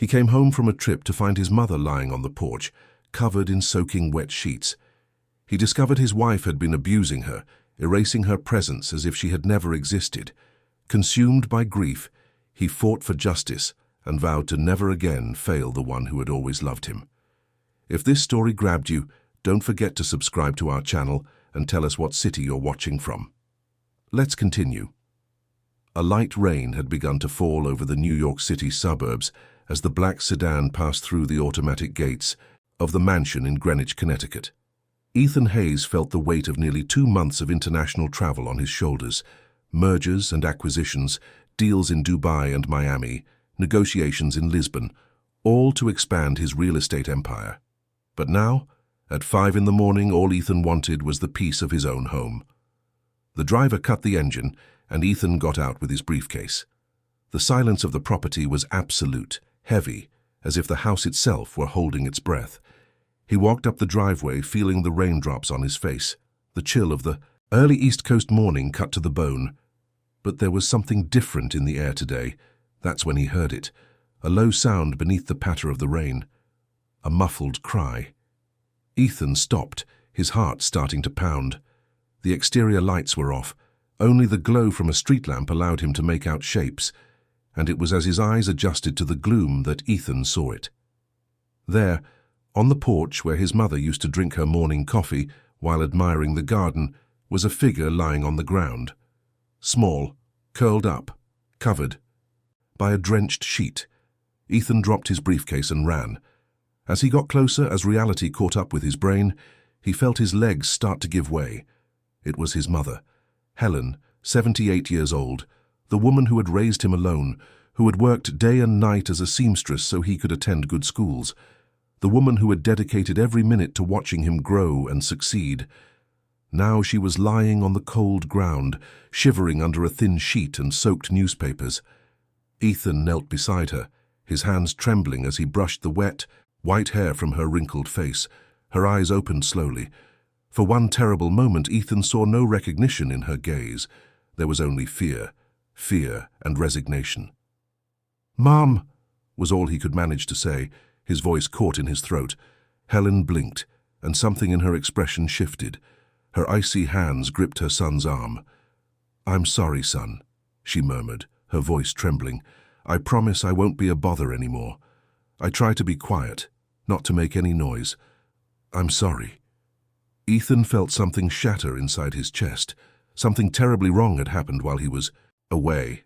He came home from a trip to find his mother lying on the porch, covered in soaking wet sheets. He discovered his wife had been abusing her, erasing her presence as if she had never existed. Consumed by grief, he fought for justice and vowed to never again fail the one who had always loved him. If this story grabbed you, don't forget to subscribe to our channel and tell us what city you're watching from. Let's continue. A light rain had begun to fall over the New York City suburbs as the black sedan passed through the automatic gates of the mansion in Greenwich, Connecticut. Ethan Hayes felt the weight of nearly 2 months of international travel on his shoulders, mergers and acquisitions, deals in Dubai and Miami, negotiations in Lisbon, all to expand his real estate empire. But now, at 5 in the morning, all Ethan wanted was the peace of his own home. The driver cut the engine, and Ethan got out with his briefcase. The silence of the property was absolute, heavy, as if the house itself were holding its breath. He walked up the driveway, feeling the raindrops on his face. The chill of the early East Coast morning cut to the bone. But there was something different in the air today. That's when he heard it, a low sound beneath the patter of the rain. A muffled cry. Ethan stopped, his heart starting to pound. The exterior lights were off. Only the glow from a street lamp allowed him to make out shapes, and it was as his eyes adjusted to the gloom that Ethan saw it. There, on the porch where his mother used to drink her morning coffee while admiring the garden, was a figure lying on the ground. Small, curled up, covered by a drenched sheet. Ethan dropped his briefcase and ran. As he got closer, as reality caught up with his brain, he felt his legs start to give way. It was his mother, Helen, 78 years old, the woman who had raised him alone, who had worked day and night as a seamstress so he could attend good schools, the woman who had dedicated every minute to watching him grow and succeed. Now she was lying on the cold ground, shivering under a thin sheet and soaked newspapers. Ethan knelt beside her, his hands trembling as he brushed the wet, white hair from her wrinkled face. Her eyes opened slowly. For one terrible moment, Ethan saw no recognition in her gaze. There was only fear and resignation. "Mom," was all he could manage to say, his voice caught in his throat. Helen blinked, and something in her expression shifted. Her icy hands gripped her son's arm. "I'm sorry, son," she murmured, her voice trembling. "I promise I won't be a bother anymore. I try to be quiet, not to make any noise. I'm sorry." Ethan felt something shatter inside his chest. Something terribly wrong had happened while he was away.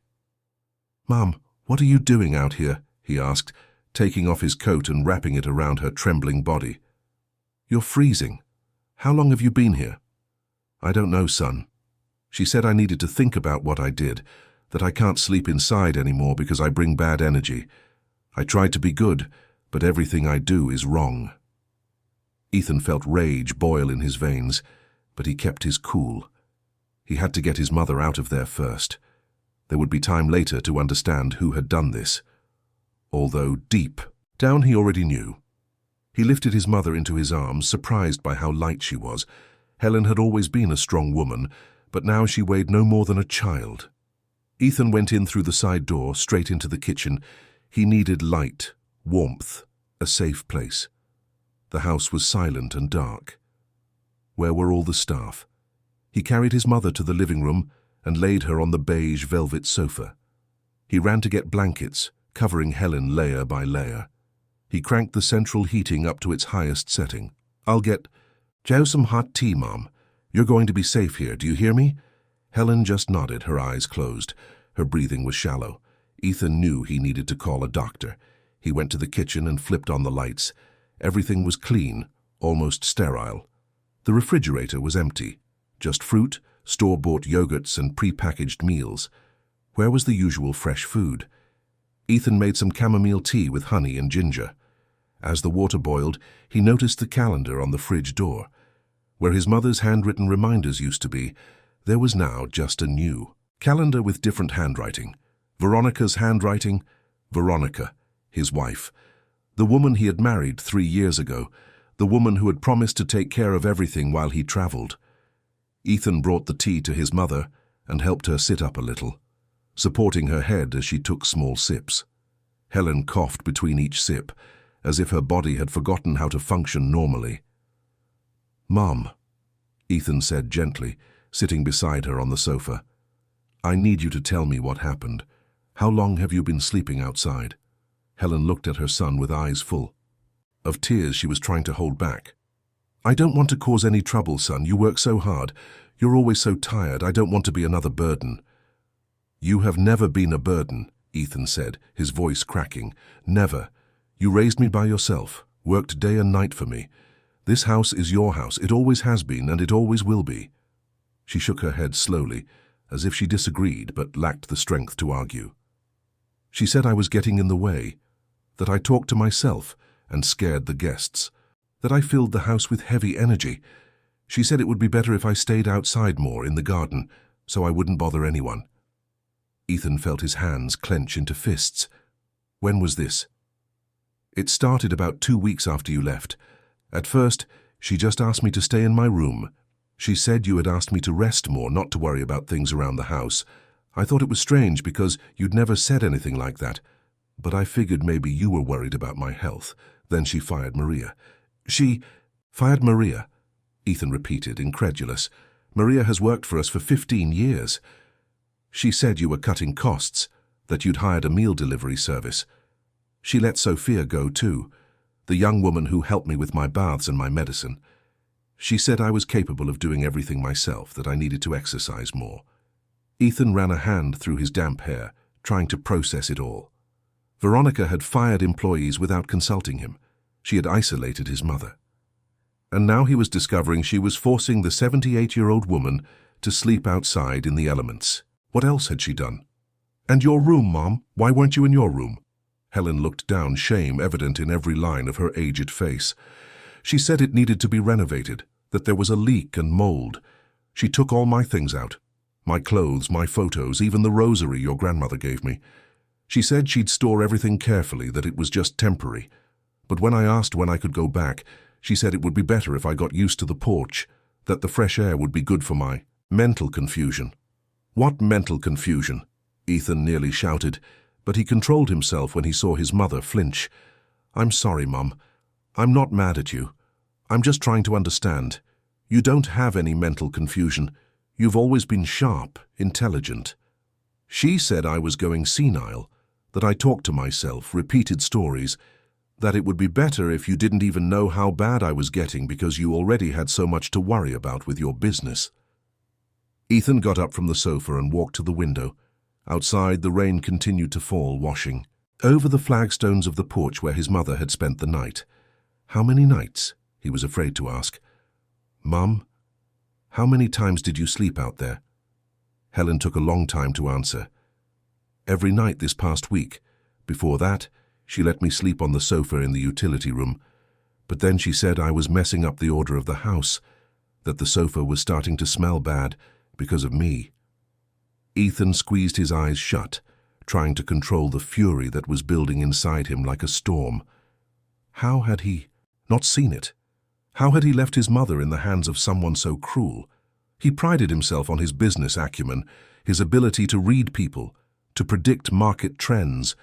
"Mom, what are you doing out here?" he asked, taking off his coat and wrapping it around her trembling body. "You're freezing. How long have you been here?" "I don't know, son. She said I needed to think about what I did, that I can't sleep inside anymore because I bring bad energy. I tried to be good, but everything I do is wrong." Ethan felt rage boil in his veins, but he kept his cool. He had to get his mother out of there first. There would be time later to understand who had done this. Although deep down he already knew. He lifted his mother into his arms, surprised by how light she was. Helen had always been a strong woman, but now she weighed no more than a child. Ethan went in through the side door, straight into the kitchen. He needed light, warmth, a safe place. The house was silent and dark. Where were all the staff? He carried his mother to the living room and laid her on the beige velvet sofa. He ran to get blankets, covering Helen layer by layer. He cranked the central heating up to its highest setting. "I'll get Joe some hot tea, Mom. You're going to be safe here, do you hear me?" Helen just nodded, her eyes closed. Her breathing was shallow. Ethan knew he needed to call a doctor. He went to the kitchen and flipped on the lights. Everything was clean, almost sterile. The refrigerator was empty. Just fruit, store-bought yogurts, and pre-packaged meals. Where was the usual fresh food? Ethan made some chamomile tea with honey and ginger. As the water boiled, he noticed the calendar on the fridge door. Where his mother's handwritten reminders used to be, there was now just a new calendar with different handwriting. Veronica's handwriting, Veronica, his wife. The woman he had married 3 years ago, the woman who had promised to take care of everything while he traveled. Ethan brought the tea to his mother and helped her sit up a little, supporting her head as she took small sips. Helen coughed between each sip, as if her body had forgotten how to function normally. "Mom," Ethan said gently, sitting beside her on the sofa. "I need you to tell me what happened. How long have you been sleeping outside?" Helen looked at her son with eyes full of tears she was trying to hold back. "I don't want to cause any trouble, son. You work so hard. You're always so tired. I don't want to be another burden." "You have never been a burden," Ethan said, his voice cracking. "Never. You raised me by yourself, worked day and night for me. This house is your house. It always has been, and it always will be." She shook her head slowly, as if she disagreed but lacked the strength to argue. "She said I was getting in the way, that I talked to myself and scared the guests, that I filled the house with heavy energy. She said it would be better if I stayed outside more in the garden, so I wouldn't bother anyone." Ethan felt his hands clench into fists. "When was this?" "It started about 2 weeks after you left. At first, she just asked me to stay in my room. She said you had asked me to rest more, not to worry about things around the house. I thought it was strange because you'd never said anything like that. But I figured maybe you were worried about my health. Then she fired Maria." "She fired Maria?" Ethan repeated, incredulous. "Maria has worked for us for 15 years. She said you were cutting costs, that you'd hired a meal delivery service. She let Sophia go too, the young woman who helped me with my baths and my medicine. She said I was capable of doing everything myself, that I needed to exercise more." Ethan ran a hand through his damp hair, trying to process it all. Veronica had fired employees without consulting him. She had isolated his mother. And now he was discovering she was forcing the 78-year-old woman to sleep outside in the elements. What else had she done? "And your room, Mom? Why weren't you in your room?" Helen looked down, shame evident in every line of her aged face. "She said it needed to be renovated, that there was a leak and mold. She took all my things out. My clothes, my photos, even the rosary your grandmother gave me. She said she'd store everything carefully, that it was just temporary. But when I asked when I could go back, she said it would be better if I got used to the porch, that the fresh air would be good for my mental confusion." "What mental confusion?" Ethan nearly shouted, but he controlled himself when he saw his mother flinch. "I'm sorry, Mum. I'm not mad at you. I'm just trying to understand. You don't have any mental confusion. You've always been sharp, intelligent. She said I was going senile, that I talked to myself, repeated stories, that it would be better if you didn't even know how bad I was getting because you already had so much to worry about with your business." Ethan got up from the sofa and walked to the window. Outside, the rain continued to fall, washing over the flagstones of the porch where his mother had spent the night. How many nights? He was afraid to ask. "Mum, how many times did you sleep out there?" Helen took a long time to answer. "Every night this past week. Before that, she let me sleep on the sofa in the utility room. But then she said I was messing up the order of the house, that the sofa was starting to smell bad because of me." Ethan squeezed his eyes shut, trying to control the fury that was building inside him like a storm. How had he not seen it? How had he left his mother in the hands of someone so cruel? He prided himself on his business acumen, his ability to read people, to predict market trends,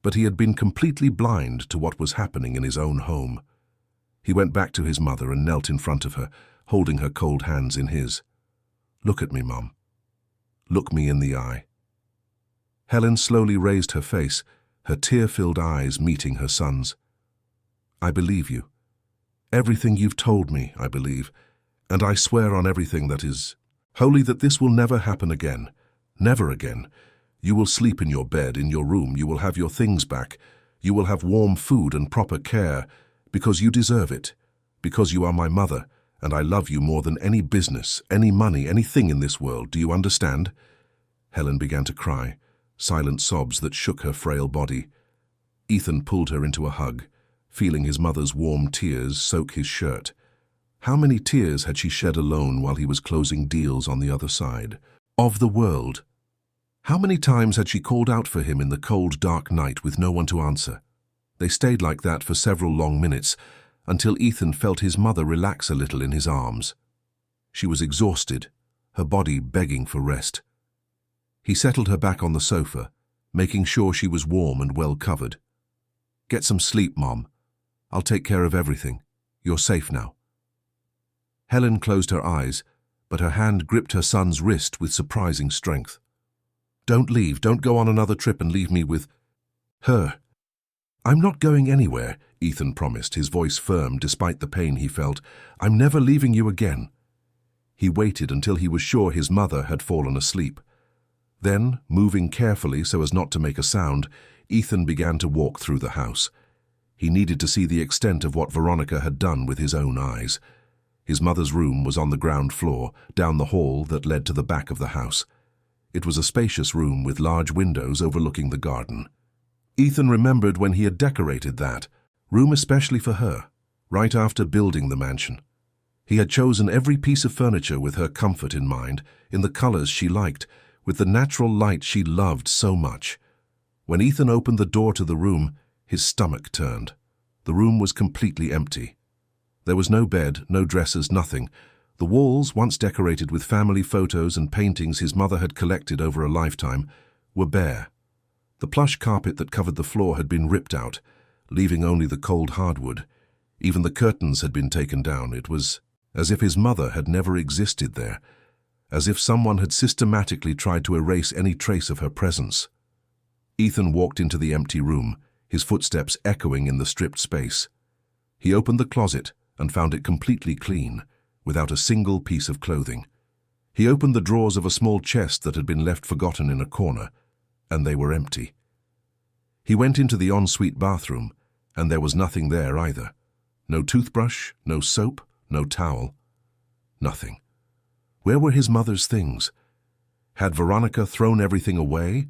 but he had been completely blind to what was happening in his own home. He went back to his mother and knelt in front of her, holding her cold hands in his. "Look at me, Mum. Look me in the eye." Helen slowly raised her face, her tear-filled eyes meeting her son's. "I believe you. Everything you've told me, I believe, and I swear on everything that is holy that this will never happen again. Never again. You will sleep in your bed, in your room. You will have your things back. You will have warm food and proper care, because you deserve it, because you are my mother, and I love you more than any business, any money, anything in this world. Do you understand?" Helen began to cry, silent sobs that shook her frail body. Ethan pulled her into a hug, feeling his mother's warm tears soak his shirt. How many tears had she shed alone while he was closing deals on the other side of the world? How many times had she called out for him in the cold, dark night with no one to answer? They stayed like that for several long minutes, until Ethan felt his mother relax a little in his arms. She was exhausted, her body begging for rest. He settled her back on the sofa, making sure she was warm and well covered. Get some sleep, Mom. I'll take care of everything. You're safe now. Helen closed her eyes, but her hand gripped her son's wrist with surprising strength. Don't leave. Don't go on another trip and leave me with her. I'm not going anywhere, Ethan promised, his voice firm despite the pain he felt. I'm never leaving you again. He waited until he was sure his mother had fallen asleep. Then, moving carefully so as not to make a sound, Ethan began to walk through the house. He needed to see the extent of what Veronica had done with his own eyes. His mother's room was on the ground floor, down the hall that led to the back of the house. It was a spacious room with large windows overlooking the garden. Ethan remembered when he had decorated that room especially for her, right after building the mansion. He had chosen every piece of furniture with her comfort in mind, in the colors she liked, with the natural light she loved so much. When Ethan opened the door to the room, his stomach turned. The room was completely empty. There was no bed, no dressers, nothing. The walls, once decorated with family photos and paintings his mother had collected over a lifetime, were bare. The plush carpet that covered the floor had been ripped out, leaving only the cold hardwood. Even the curtains had been taken down. It was as if his mother had never existed there, as if someone had systematically tried to erase any trace of her presence. Ethan walked into the empty room, his footsteps echoing in the stripped space. He opened the closet and found it completely clean, without a single piece of clothing. He opened the drawers of a small chest that had been left forgotten in a corner, and they were empty. He went into the ensuite bathroom, and there was nothing there either. No toothbrush, no soap, no towel. Nothing. Where were his mother's things? Had Veronica thrown everything away?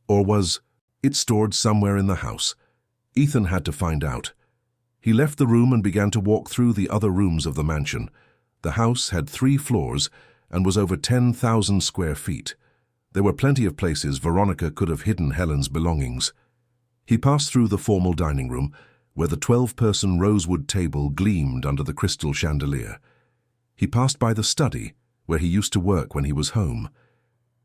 Or was it stored somewhere in the house? Ethan had to find out. He left the room and began to walk through the other rooms of the mansion. The house had 3 floors and was over 10,000 square feet. There were plenty of places Veronica could have hidden Helen's belongings. He passed through the formal dining room, where the 12-person rosewood table gleamed under the crystal chandelier. He passed by the study, where he used to work when he was home.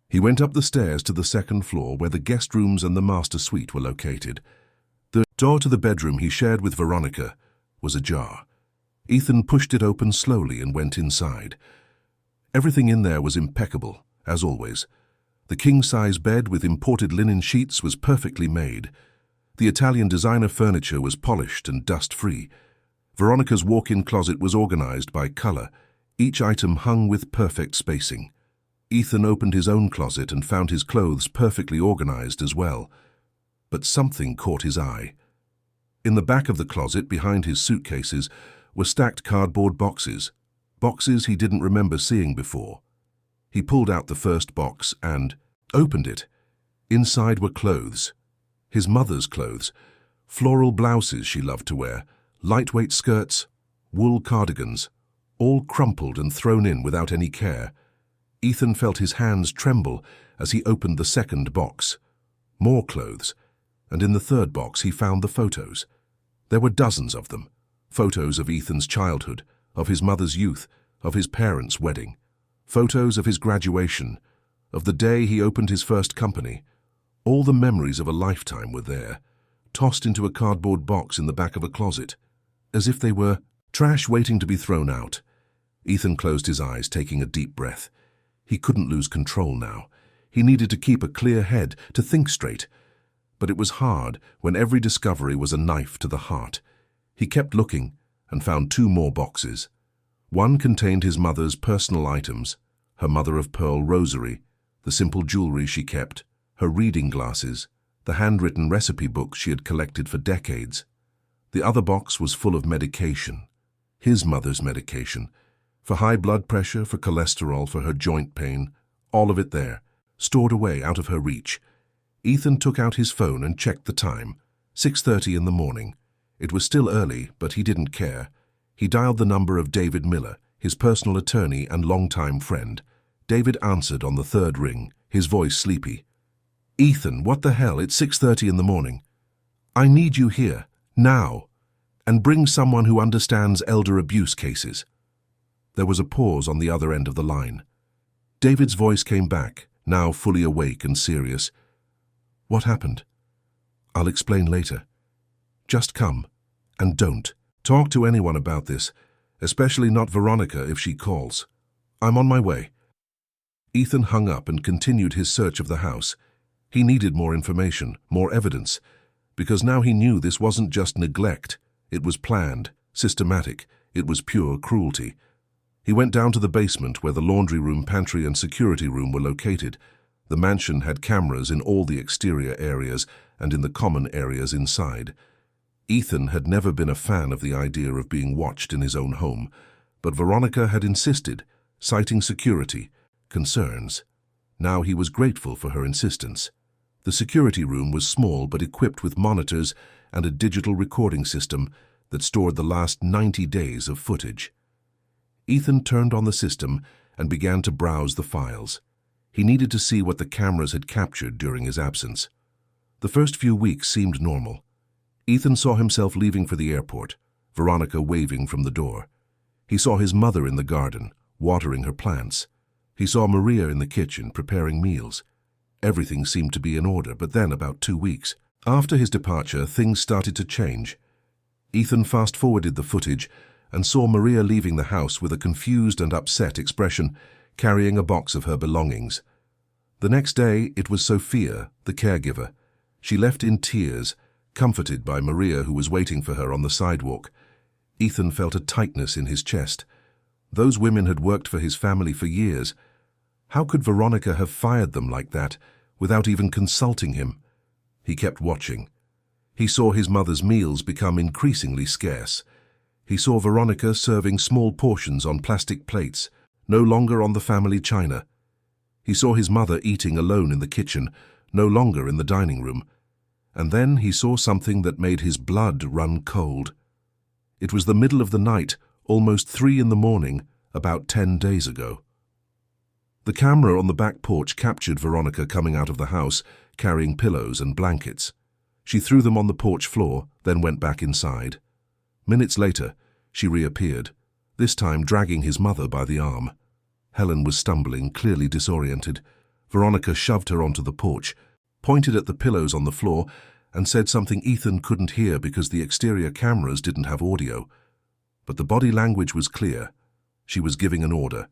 He went up the stairs to the 2nd floor, where the guest rooms and the master suite were located. The door to the bedroom he shared with Veronica was ajar. Ethan pushed it open slowly and went inside. Everything in there was impeccable, as always. The king-size bed with imported linen sheets was perfectly made. The Italian designer furniture was polished and dust-free. Veronica's walk-in closet was organized by color, each item hung with perfect spacing. Ethan opened his own closet and found his clothes perfectly organized as well. But something caught his eye. In the back of the closet, behind his suitcases, were stacked cardboard boxes. Boxes he didn't remember seeing before. He pulled out the first box and opened it. Inside were clothes. His mother's clothes. Floral blouses she loved to wear, lightweight skirts, wool cardigans, all crumpled and thrown in without any care. Ethan felt his hands tremble as he opened the 2nd box. More clothes. And in the 3rd box he found the photos. There were dozens of them. Photos of Ethan's childhood, of his mother's youth, of his parents' wedding. Photos of his graduation, of the day he opened his first company. All the memories of a lifetime were there, tossed into a cardboard box in the back of a closet, as if they were trash waiting to be thrown out. Ethan closed his eyes, taking a deep breath. He couldn't lose control now. He needed to keep a clear head, to think straight. But it was hard when every discovery was a knife to the heart. He kept looking and found 2 more boxes. One contained his mother's personal items, her mother-of-pearl rosary, the simple jewelry she kept, her reading glasses, the handwritten recipe books she had collected for decades. The other box was full of medication, his mother's medication, for high blood pressure, for cholesterol, for her joint pain, all of it there, stored away out of her reach. Ethan took out his phone and checked the time, 6:30 in the morning. It was still early, but he didn't care. He dialed the number of David Miller, his personal attorney and longtime friend. David answered on the 3rd ring, his voice sleepy. "Ethan, what the hell? It's 6:30 in the morning. I need you here, now, and bring someone who understands elder abuse cases." There was a pause on the other end of the line. David's voice came back, now fully awake and serious. "What happened?" "I'll explain later. Just come. And don't talk to anyone about this, especially not Veronica if she calls. I'm on my way." Ethan hung up and continued his search of the house. He needed more information, more evidence, because now he knew this wasn't just neglect. It was planned, systematic. It was pure cruelty. He went down to the basement where the laundry room, pantry, and security room were located. The mansion had cameras in all the exterior areas and in the common areas inside. Ethan had never been a fan of the idea of being watched in his own home, but Veronica had insisted, citing security concerns. Now he was grateful for her insistence. The security room was small but equipped with monitors and a digital recording system that stored the last 90 days of footage. Ethan turned on the system and began to browse the files. He needed to see what the cameras had captured during his absence. The first few weeks seemed normal. Ethan saw himself leaving for the airport, Veronica waving from the door. He saw his mother in the garden, watering her plants. He saw Maria in the kitchen, preparing meals. Everything seemed to be in order, but then about 2 weeks after his departure, things started to change. Ethan fast-forwarded the footage and saw Maria leaving the house with a confused and upset expression, carrying a box of her belongings. The next day, it was Sophia, the caregiver. She left in tears, comforted by Maria, who was waiting for her on the sidewalk. Ethan felt a tightness in his chest. Those women had worked for his family for years. How could Veronica have fired them like that, without even consulting him? He kept watching. He saw his mother's meals become increasingly scarce. He saw Veronica serving small portions on plastic plates, no longer on the family china. He saw his mother eating alone in the kitchen, no longer in the dining room. And then he saw something that made his blood run cold. It was the middle of the night, almost 3 in the morning, about 10 days ago. The camera on the back porch captured Veronica coming out of the house, carrying pillows and blankets. She threw them on the porch floor, then went back inside. Minutes later, she reappeared, this time dragging his mother by the arm. Helen was stumbling, clearly disoriented. Veronica shoved her onto the porch, pointed at the pillows on the floor, and said something Ethan couldn't hear because the exterior cameras didn't have audio. But the body language was clear. She was giving an order,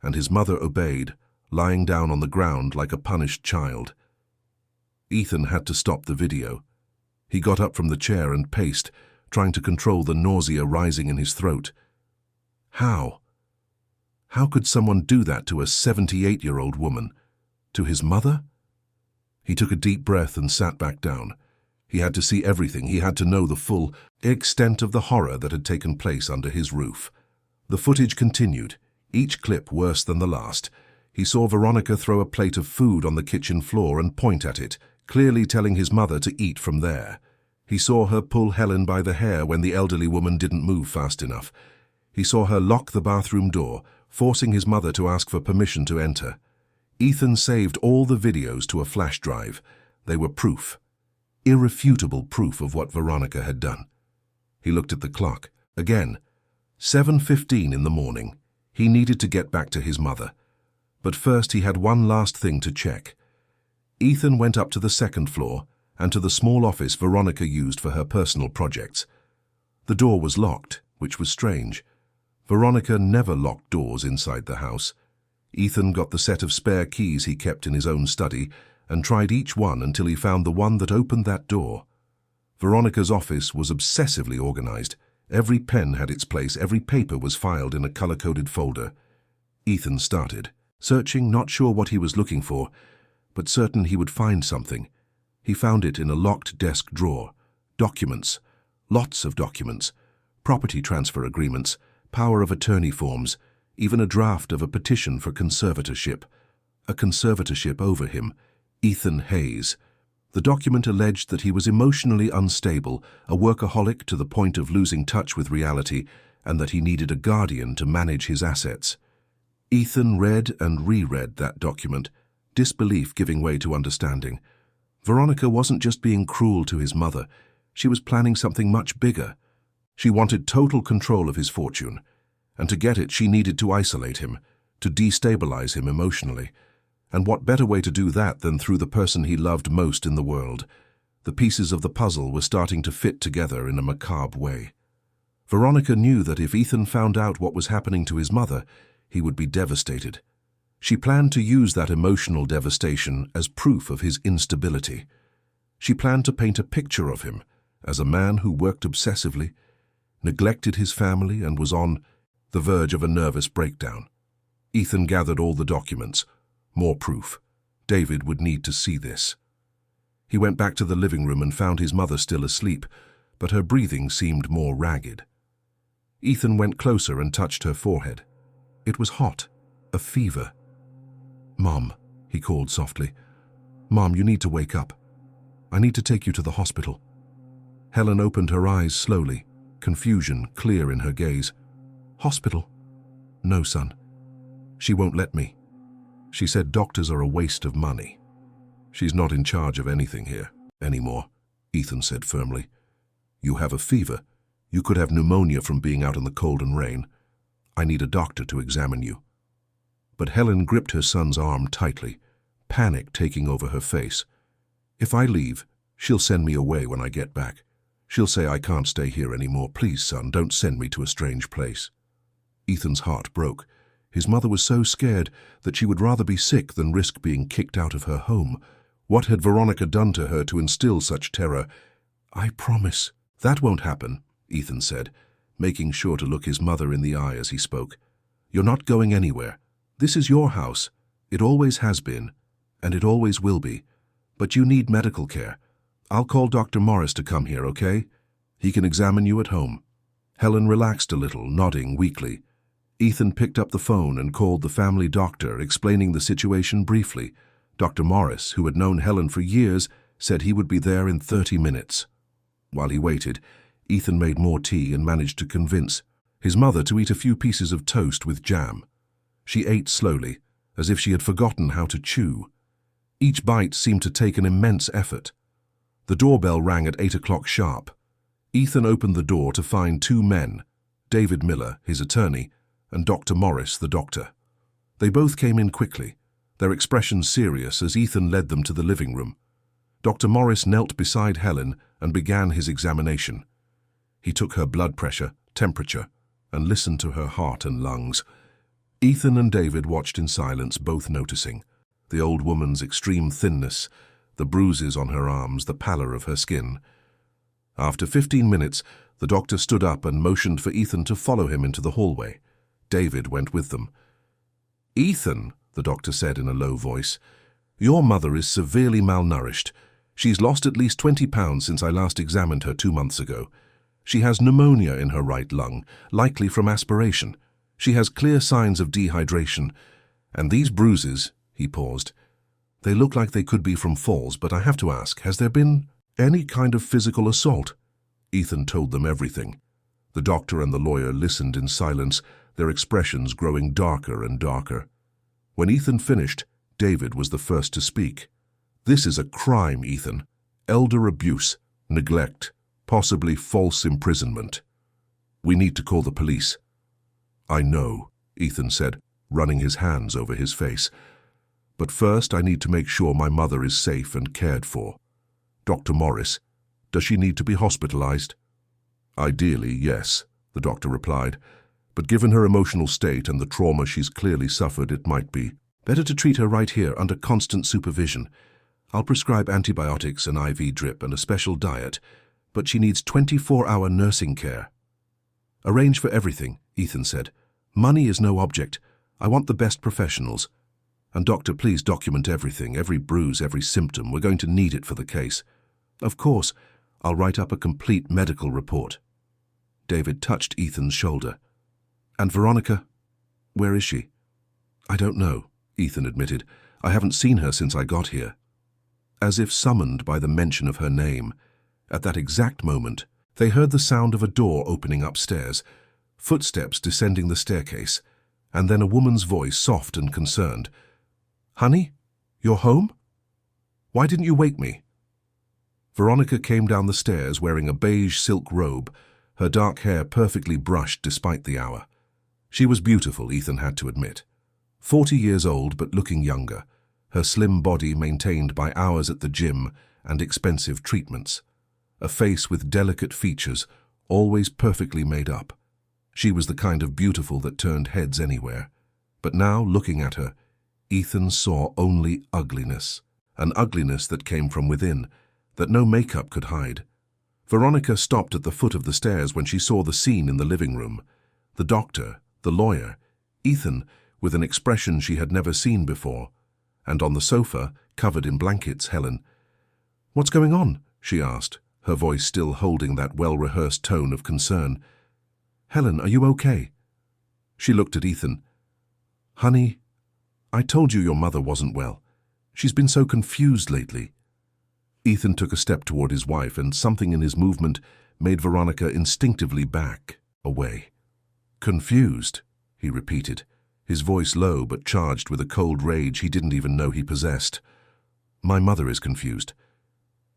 and his mother obeyed, lying down on the ground like a punished child. Ethan had to stop the video. He got up from the chair and paced, trying to control the nausea rising in his throat. How? How could someone do that to a 78-year-old woman? To his mother? He took a deep breath and sat back down. He had to see everything. He had to know the full extent of the horror that had taken place under his roof. The footage continued, each clip worse than the last. He saw Veronica throw a plate of food on the kitchen floor and point at it, clearly telling his mother to eat from there. He saw her pull Helen by the hair when the elderly woman didn't move fast enough. He saw her lock the bathroom door, forcing his mother to ask for permission to enter. Ethan saved all the videos to a flash drive. They were proof, irrefutable proof of what Veronica had done. He looked at the clock. Again, 7:15 in the morning. He needed to get back to his mother. But first he had one last thing to check. Ethan went up to the second floor and to the small office Veronica used for her personal projects. The door was locked, which was strange. Veronica never locked doors inside the house. Ethan got the set of spare keys he kept in his own study and tried each one until he found the one that opened that door. Veronica's office was obsessively organized. Every pen had its place, every paper was filed in a color-coded folder. Ethan started, searching, not sure what he was looking for, but certain he would find something. He found it in a locked desk drawer. Documents, lots of documents, property transfer agreements, power of attorney forms, even a draft of a petition for conservatorship. A conservatorship over him, Ethan Hayes. The document alleged that he was emotionally unstable, a workaholic to the point of losing touch with reality, and that he needed a guardian to manage his assets. Ethan read and reread that document, disbelief giving way to understanding. Veronica wasn't just being cruel to his mother. She was planning something much bigger. She wanted total control of his fortune, and to get it she needed to isolate him, to destabilize him emotionally. And what better way to do that than through the person he loved most in the world? The pieces of the puzzle were starting to fit together in a macabre way. Veronica knew that if Ethan found out what was happening to his mother, he would be devastated. She planned to use that emotional devastation as proof of his instability. She planned to paint a picture of him as a man who worked obsessively, neglected his family, and was on the verge of a nervous breakdown. Ethan gathered all the documents. More proof. David would need to see this. He went back to the living room and found his mother still asleep, but her breathing seemed more ragged. Ethan went closer and touched her forehead. It was hot, a fever. "Mom," he called softly. "Mom, you need to wake up. I need to take you to the hospital." Helen opened her eyes slowly, confusion clear in her gaze. "Hospital?" "No, son. She won't let me. She said doctors are a waste of money." "She's not in charge of anything here anymore," Ethan said firmly. "You have a fever. You could have pneumonia from being out in the cold and rain. I need a doctor to examine you." But Helen gripped her son's arm tightly, panic taking over her face. "If I leave, she'll send me away when I get back. She'll say I can't stay here anymore. Please, son, don't send me to a strange place." Ethan's heart broke. His mother was so scared that she would rather be sick than risk being kicked out of her home. What had Veronica done to her to instill such terror? "I promise." "That won't happen," Ethan said, making sure to look his mother in the eye as he spoke. "You're not going anywhere. This is your house. It always has been, and it always will be. But you need medical care. I'll call Dr. Morris to come here, okay? He can examine you at home." Helen relaxed a little, nodding weakly. Ethan picked up the phone and called the family doctor, explaining the situation briefly. Dr. Morris, who had known Helen for years, said he would be there in 30 minutes. While he waited, Ethan made more tea and managed to convince his mother to eat a few pieces of toast with jam. She ate slowly, as if she had forgotten how to chew. Each bite seemed to take an immense effort. The doorbell rang at 8 o'clock sharp. Ethan opened the door to find two men, David Miller, his attorney, and Dr. Morris, the doctor. They both came in quickly, their expressions serious as Ethan led them to the living room. Dr. Morris knelt beside Helen and began his examination. He took her blood pressure, temperature, and listened to her heart and lungs. Ethan and David watched in silence, both noticing the old woman's extreme thinness, the bruises on her arms, the pallor of her skin. After 15 minutes, the doctor stood up and motioned for Ethan to follow him into the hallway. David went with them. "Ethan," the doctor said in a low voice, "your mother is severely malnourished. She's lost at least 20 pounds since I last examined her 2 months ago. She has pneumonia in her right lung, likely from aspiration. She has clear signs of dehydration. And these bruises," he paused, "they look like they could be from falls, but I have to ask, has there been any kind of physical assault?" Ethan told them everything. The doctor and the lawyer listened in silence, their expressions growing darker and darker. When Ethan finished, David was the first to speak. "This is a crime, Ethan. Elder abuse, neglect, possibly false imprisonment. We need to call the police." "I know," Ethan said, running his hands over his face. "But first I need to make sure my mother is safe and cared for. Dr. Morris, does she need to be hospitalized?" "Ideally, yes," the doctor replied. "But given her emotional state and the trauma she's clearly suffered, it might be better to treat her right here under constant supervision. I'll prescribe antibiotics, an IV drip, and a special diet, but she needs 24-hour nursing care." "Arrange for everything," Ethan said. "Money is no object. I want the best professionals. And doctor, please document everything, every bruise, every symptom. We're going to need it for the case." "Of course, I'll write up a complete medical report." David touched Ethan's shoulder. "And Veronica, where is she?" "I don't know," Ethan admitted. "I haven't seen her since I got here." As if summoned by the mention of her name, at that exact moment, they heard the sound of a door opening upstairs, footsteps descending the staircase, and then a woman's voice, soft and concerned. "Honey, you're home? Why didn't you wake me?" Veronica came down the stairs wearing a beige silk robe, her dark hair perfectly brushed despite the hour. She was beautiful, Ethan had to admit. 40 years old but looking younger, her slim body maintained by hours at the gym and expensive treatments. A face with delicate features, always perfectly made up. She was the kind of beautiful that turned heads anywhere. But now, looking at her, Ethan saw only ugliness, an ugliness that came from within, that no makeup could hide. Veronica stopped at the foot of the stairs when she saw the scene in the living room. The doctor, the lawyer, Ethan, with an expression she had never seen before, and on the sofa, covered in blankets, Helen. "What's going on?" she asked, her voice still holding that well-rehearsed tone of concern. "Helen, are you okay?" She looked at Ethan. "Honey, I told you your mother wasn't well. She's been so confused lately." Ethan took a step toward his wife, and something in his movement made Veronica instinctively back, away. "Confused," he repeated, his voice low but charged with a cold rage he didn't even know he possessed. "My mother is confused.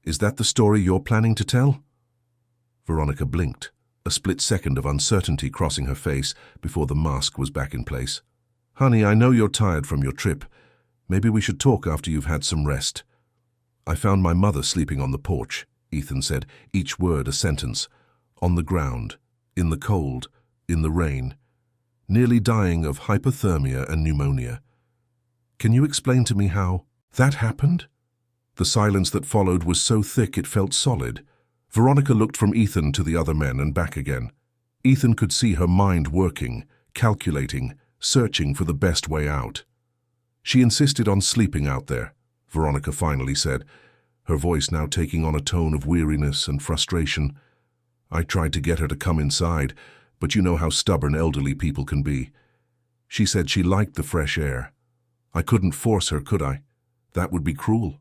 Is that the story you're planning to tell?" Veronica blinked, a split second of uncertainty crossing her face before the mask was back in place. "Honey, I know you're tired from your trip. Maybe we should talk after you've had some rest." "I found my mother sleeping on the porch," Ethan said, each word a sentence. "On the ground, in the cold, in the rain, nearly dying of hypothermia and pneumonia. Can you explain to me how that happened?" The silence that followed was so thick it felt solid. Veronica looked from Ethan to the other men and back again. Ethan could see her mind working, calculating, searching for the best way out. "She insisted on sleeping out there," Veronica finally said, her voice now taking on a tone of weariness and frustration. "I tried to get her to come inside, but you know how stubborn elderly people can be. She said she liked the fresh air. I couldn't force her, could I? That would be cruel."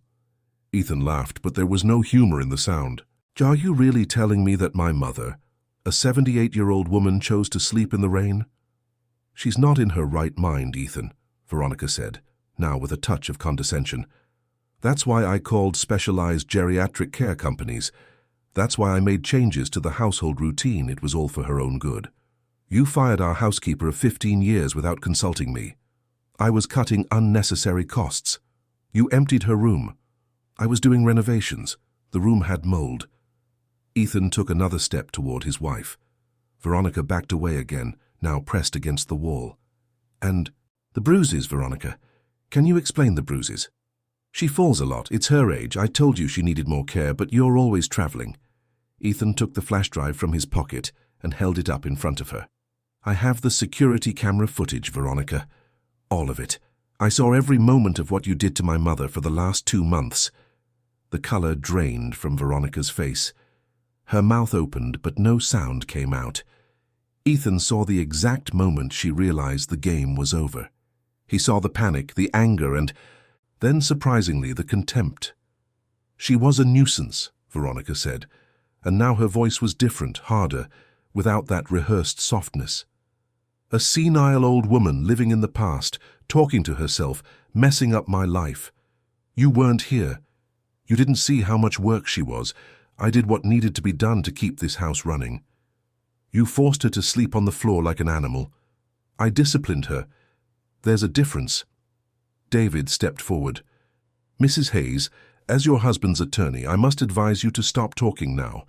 Ethan laughed, but there was no humor in the sound. "Are you really telling me that my mother, a 78-year-old woman, chose to sleep in the rain?" "She's not in her right mind, Ethan," Veronica said, now with a touch of condescension. "That's why I called specialized geriatric care companies. That's why I made changes to the household routine. It was all for her own good. You fired our housekeeper of 15 years without consulting me. I was cutting unnecessary costs. You emptied her room. I was doing renovations. The room had mold." Ethan took another step toward his wife. Veronica backed away again, now pressed against the wall. "And the bruises, Veronica. Can you explain the bruises? She falls a lot. It's her age. I told you she needed more care, but you're always traveling." Ethan took the flash drive from his pocket and held it up in front of her. "I have the security camera footage, Veronica. All of it. I saw every moment of what you did to my mother for the last 2 months. The color drained from Veronica's face. Her mouth opened, but no sound came out. Ethan saw the exact moment she realized the game was over. He saw the panic, the anger, and then, surprisingly, the contempt. "She was a nuisance," Veronica said, and now her voice was different, harder, without that rehearsed softness. "A senile old woman living in the past, talking to herself, messing up my life. You weren't here. You didn't see how much work she was. I did what needed to be done to keep this house running. You forced her to sleep on the floor like an animal. I disciplined her. There's a difference." David stepped forward. "Mrs. Hayes, as your husband's attorney, I must advise you to stop talking now.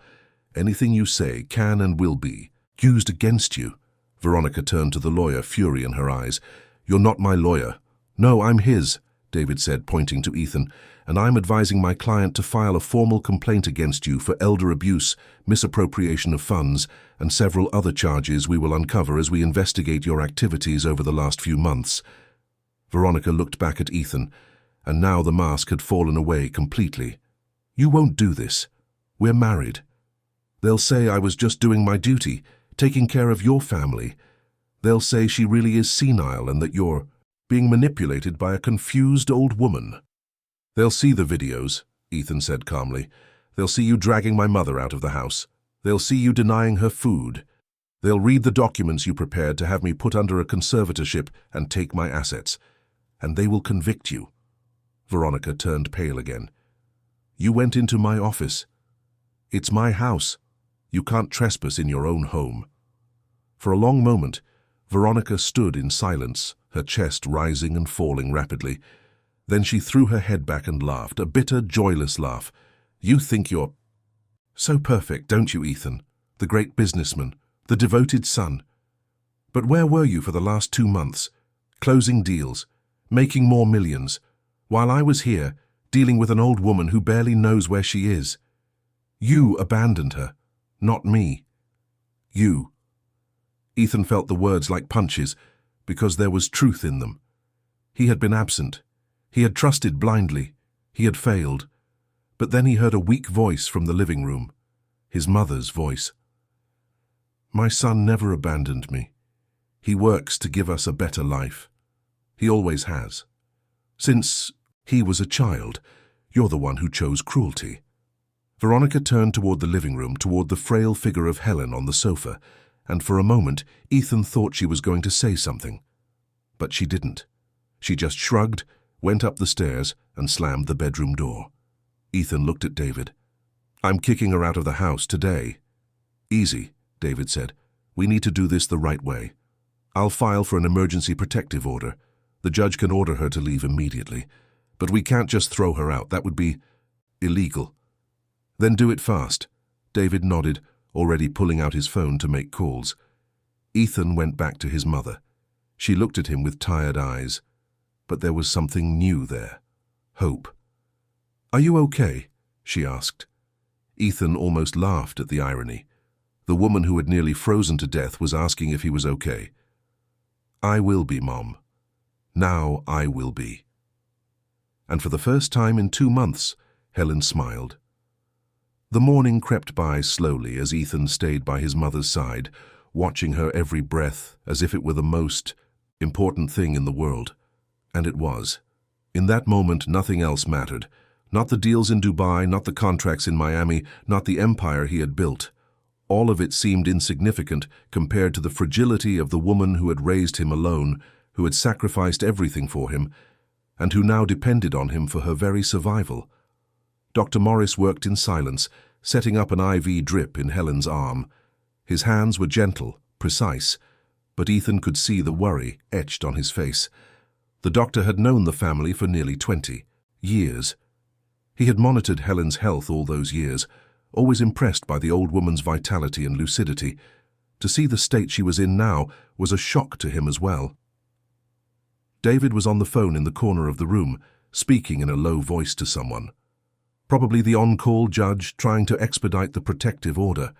Anything you say can and will be used against you." Veronica turned to the lawyer, fury in her eyes. "You're not my lawyer." "No, I'm his," David said, pointing to Ethan, "and I'm advising my client to file a formal complaint against you for elder abuse, misappropriation of funds, and several other charges we will uncover as we investigate your activities over the last few months." Veronica looked back at Ethan, and now the mask had fallen away completely. "You won't do this. We're married. They'll say I was just doing my duty, taking care of your family. They'll say she really is senile and that you're being manipulated by a confused old woman." "They'll see the videos," Ethan said calmly. "They'll see you dragging my mother out of the house. They'll see you denying her food. They'll read the documents you prepared to have me put under a conservatorship and take my assets. And they will convict you." Veronica turned pale again. "You went into my office. It's my house. You can't trespass in your own home." For a long moment, Veronica stood in silence, her chest rising and falling rapidly. Then she threw her head back and laughed, a bitter, joyless laugh. You think you're so perfect, don't you, Ethan? The great businessman, the devoted son. But where were you for the last 2 months? Closing deals, making more millions, while I was here, dealing with an old woman who barely knows where she is. You abandoned her, not me. You. Ethan felt the words like punches, because there was truth in them. He had been absent. He had trusted blindly. He had failed. But then he heard a weak voice from the living room, his mother's voice. My son never abandoned me. He works to give us a better life. He always has. Since he was a child, you're the one who chose cruelty. Veronica turned toward the living room, toward the frail figure of Helen on the sofa, and for a moment Ethan thought she was going to say something. But she didn't. She just shrugged, went up the stairs, and slammed the bedroom door. Ethan looked at David. I'm kicking her out of the house today. Easy, David said. We need to do this the right way. I'll file for an emergency protective order. The judge can order her to leave immediately. But we can't just throw her out. That would be illegal. Then do it fast. David nodded, already pulling out his phone to make calls. Ethan went back to his mother. She looked at him with tired eyes. But there was something new there. Hope. Are you okay? She asked. Ethan almost laughed at the irony. The woman who had nearly frozen to death was asking if he was okay. I will be, Mom. Now I will be. And for the first time in 2 months, Helen smiled. The morning crept by slowly as Ethan stayed by his mother's side, watching her every breath as if it were the most important thing in the world. And it was. In that moment, nothing else mattered. Not the deals in Dubai, not the contracts in Miami, not the empire he had built. All of it seemed insignificant compared to the fragility of the woman who had raised him alone, who had sacrificed everything for him, and who now depended on him for her very survival. Dr. Morris worked in silence, setting up an IV drip in Helen's arm. His hands were gentle, precise, but Ethan could see the worry etched on his face. The doctor had known the family for nearly 20 years. He had monitored Helen's health all those years, always impressed by the old woman's vitality and lucidity. To see the state she was in now was a shock to him as well. David was on the phone in the corner of the room, speaking in a low voice to someone. Probably the on-call judge trying to expedite the protective order.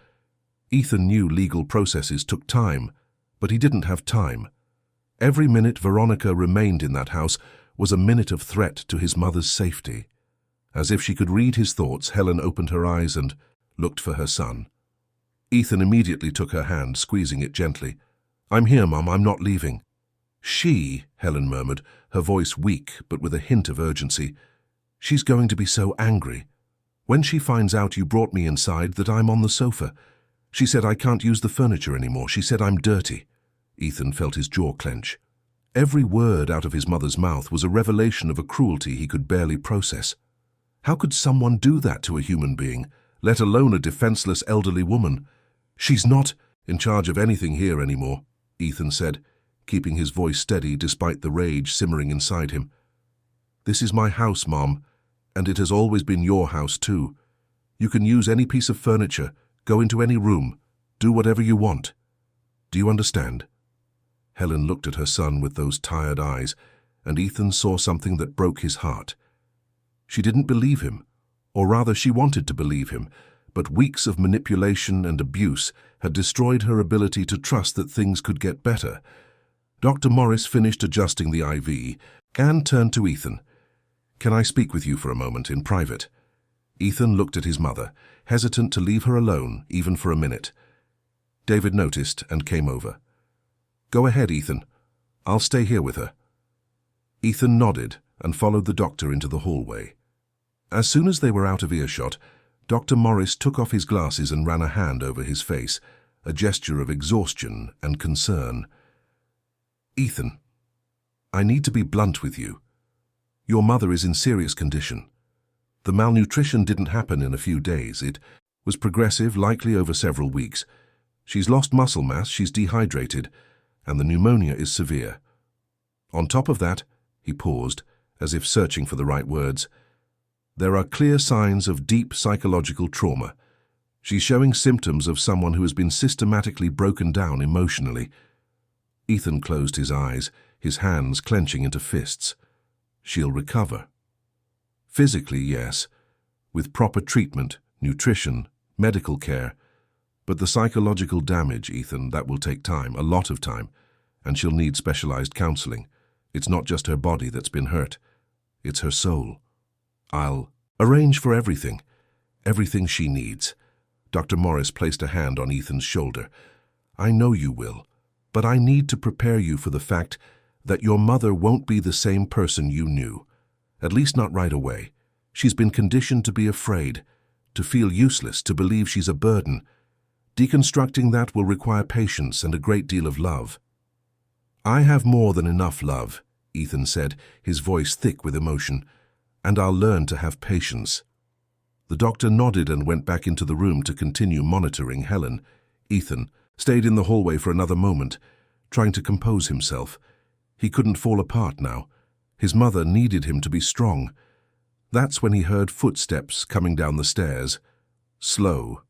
Ethan knew legal processes took time, but he didn't have time. Every minute Veronica remained in that house was a minute of threat to his mother's safety. As if she could read his thoughts, Helen opened her eyes and looked for her son. Ethan immediately took her hand, squeezing it gently. I'm here, Mum, I'm not leaving. She, Helen murmured, her voice weak but with a hint of urgency. She's going to be so angry. When she finds out you brought me inside, that I'm on the sofa. She said I can't use the furniture anymore. She said I'm dirty. Ethan felt his jaw clench. Every word out of his mother's mouth was a revelation of a cruelty he could barely process. How could someone do that to a human being, let alone a defenseless elderly woman? She's not in charge of anything here anymore, Ethan said, keeping his voice steady despite the rage simmering inside him. This is my house, Mom, and it has always been your house too. You can use any piece of furniture, go into any room, do whatever you want. Do you understand? Helen looked at her son with those tired eyes, and Ethan saw something that broke his heart. She didn't believe him, or rather she wanted to believe him, but weeks of manipulation and abuse had destroyed her ability to trust that things could get better. Dr. Morris finished adjusting the IV and turned to Ethan. Can I speak with you for a moment in private? Ethan looked at his mother, hesitant to leave her alone even for a minute. David noticed and came over. Go ahead, Ethan. I'll stay here with her. Ethan nodded and followed the doctor into the hallway. As soon as they were out of earshot, Dr. Morris took off his glasses and ran a hand over his face, a gesture of exhaustion and concern. Ethan, I need to be blunt with you. Your mother is in serious condition. The malnutrition didn't happen in a few days. It was progressive, likely over several weeks. She's lost muscle mass, she's dehydrated, and the pneumonia is severe. On top of that, he paused, as if searching for the right words, There are clear signs of deep psychological trauma. She's showing symptoms of someone who has been systematically broken down emotionally. Ethan closed his eyes, his hands clenching into fists. She'll recover. Physically, yes, with proper treatment, nutrition, medical care. But the psychological damage, Ethan, that will take time, a lot of time, and she'll need specialized counseling. It's not just her body that's been hurt. It's her soul. I'll arrange for everything she needs. Dr. Morris placed a hand on Ethan's shoulder. I know you will, but I need to prepare you for the fact that your mother won't be the same person you knew. At least not right away. She's been conditioned to be afraid, to feel useless, to believe she's a burden. Deconstructing that will require patience and a great deal of love. I have more than enough love, Ethan said, his voice thick with emotion, and I'll learn to have patience. The doctor nodded and went back into the room to continue monitoring Helen. Ethan stayed in the hallway for another moment, trying to compose himself. He couldn't fall apart now. His mother needed him to be strong. That's when he heard footsteps coming down the stairs. Slow,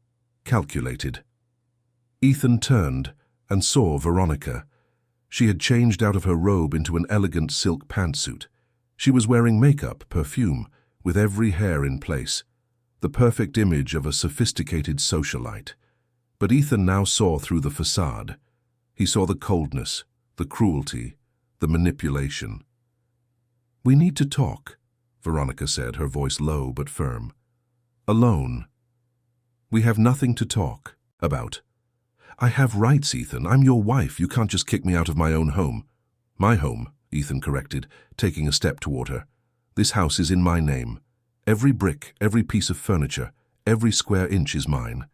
calculated. Ethan turned and saw Veronica. She had changed out of her robe into an elegant silk pantsuit. She was wearing makeup, perfume, with every hair in place. The perfect image of a sophisticated socialite. But Ethan now saw through the facade. He saw the coldness, the cruelty, the manipulation. We need to talk, Veronica said, her voice low but firm. Alone. We have nothing to talk about. I have rights, Ethan. I'm your wife. You can't just kick me out of my own home. My home, Ethan corrected, taking a step toward her. This house is in my name. Every brick, every piece of furniture, every square inch is mine.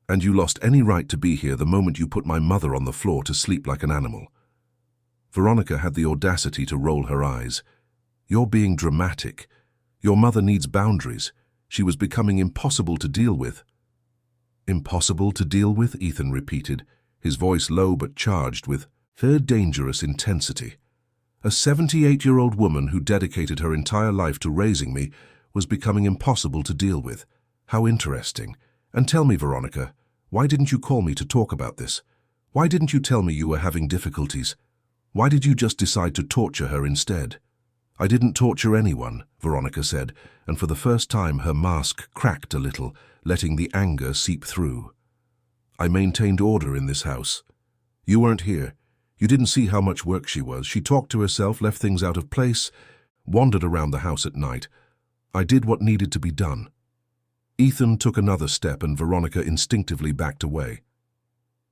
And you lost any right to be here the moment you put my mother on the floor to sleep like an animal. Veronica had the audacity to roll her eyes. You're being dramatic. Your mother needs boundaries. She was becoming impossible to deal with. Impossible to deal with, Ethan repeated, his voice low but charged with fair dangerous intensity. A 78-year-old woman who dedicated her entire life to raising me was becoming impossible to deal with. How interesting. And tell me, Veronica, why didn't you call me to talk about this? Why didn't you tell me you were having difficulties? Why did you just decide to torture her instead? I didn't torture anyone, Veronica said, and for the first time her mask cracked a little, letting the anger seep through. I maintained order in this house. You weren't here. You didn't see how much work she was. She talked to herself, left things out of place, wandered around the house at night. I did what needed to be done. Ethan took another step and Veronica instinctively backed away.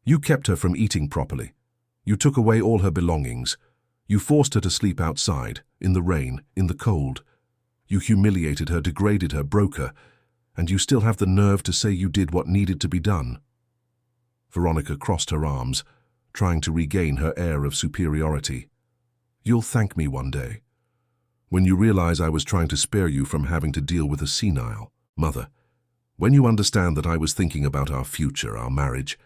You kept her from eating properly. You took away all her belongings. You forced her to sleep outside, in the rain, in the cold. You humiliated her, degraded her, broke her, and you still have the nerve to say you did what needed to be done. Veronica crossed her arms, trying to regain her air of superiority. You'll thank me one day. When you realize I was trying to spare you from having to deal with a senile mother. When you understand that I was thinking about our future, our marriage.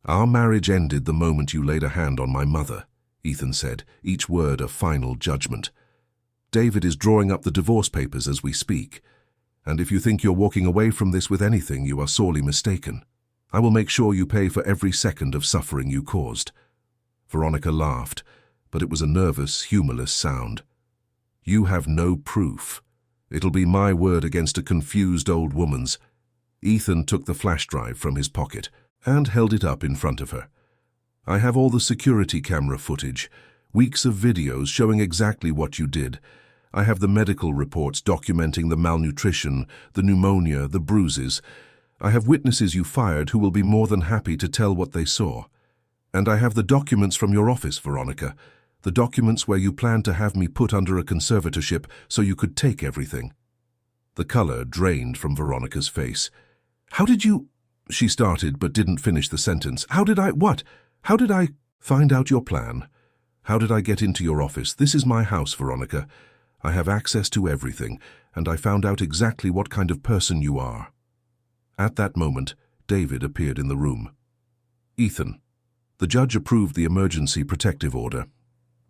Our marriage ended the moment you laid a hand on my mother, Ethan said, each word a final judgment. David is drawing up the divorce papers as we speak, and if you think you're walking away from this with anything, you are sorely mistaken. I will make sure you pay for every second of suffering you caused. Veronica laughed, but it was a nervous, humorless sound. You have no proof. It'll be my word against a confused old woman's. Ethan took the flash drive from his pocket and held it up in front of her. I have all the security camera footage, weeks of videos showing exactly what you did. I have the medical reports documenting the malnutrition, the pneumonia, the bruises. I have witnesses you fired who will be more than happy to tell what they saw. And I have the documents from your office, Veronica, the documents where you planned to have me put under a conservatorship so you could take everything. The color drained from Veronica's face. How did you... She started but didn't finish the sentence. How did I... What? How did I find out your plan? How did I get into your office? This is my house, Veronica. I have access to everything, and I found out exactly what kind of person you are. At that moment, David appeared in the room. Ethan. The judge approved the emergency protective order.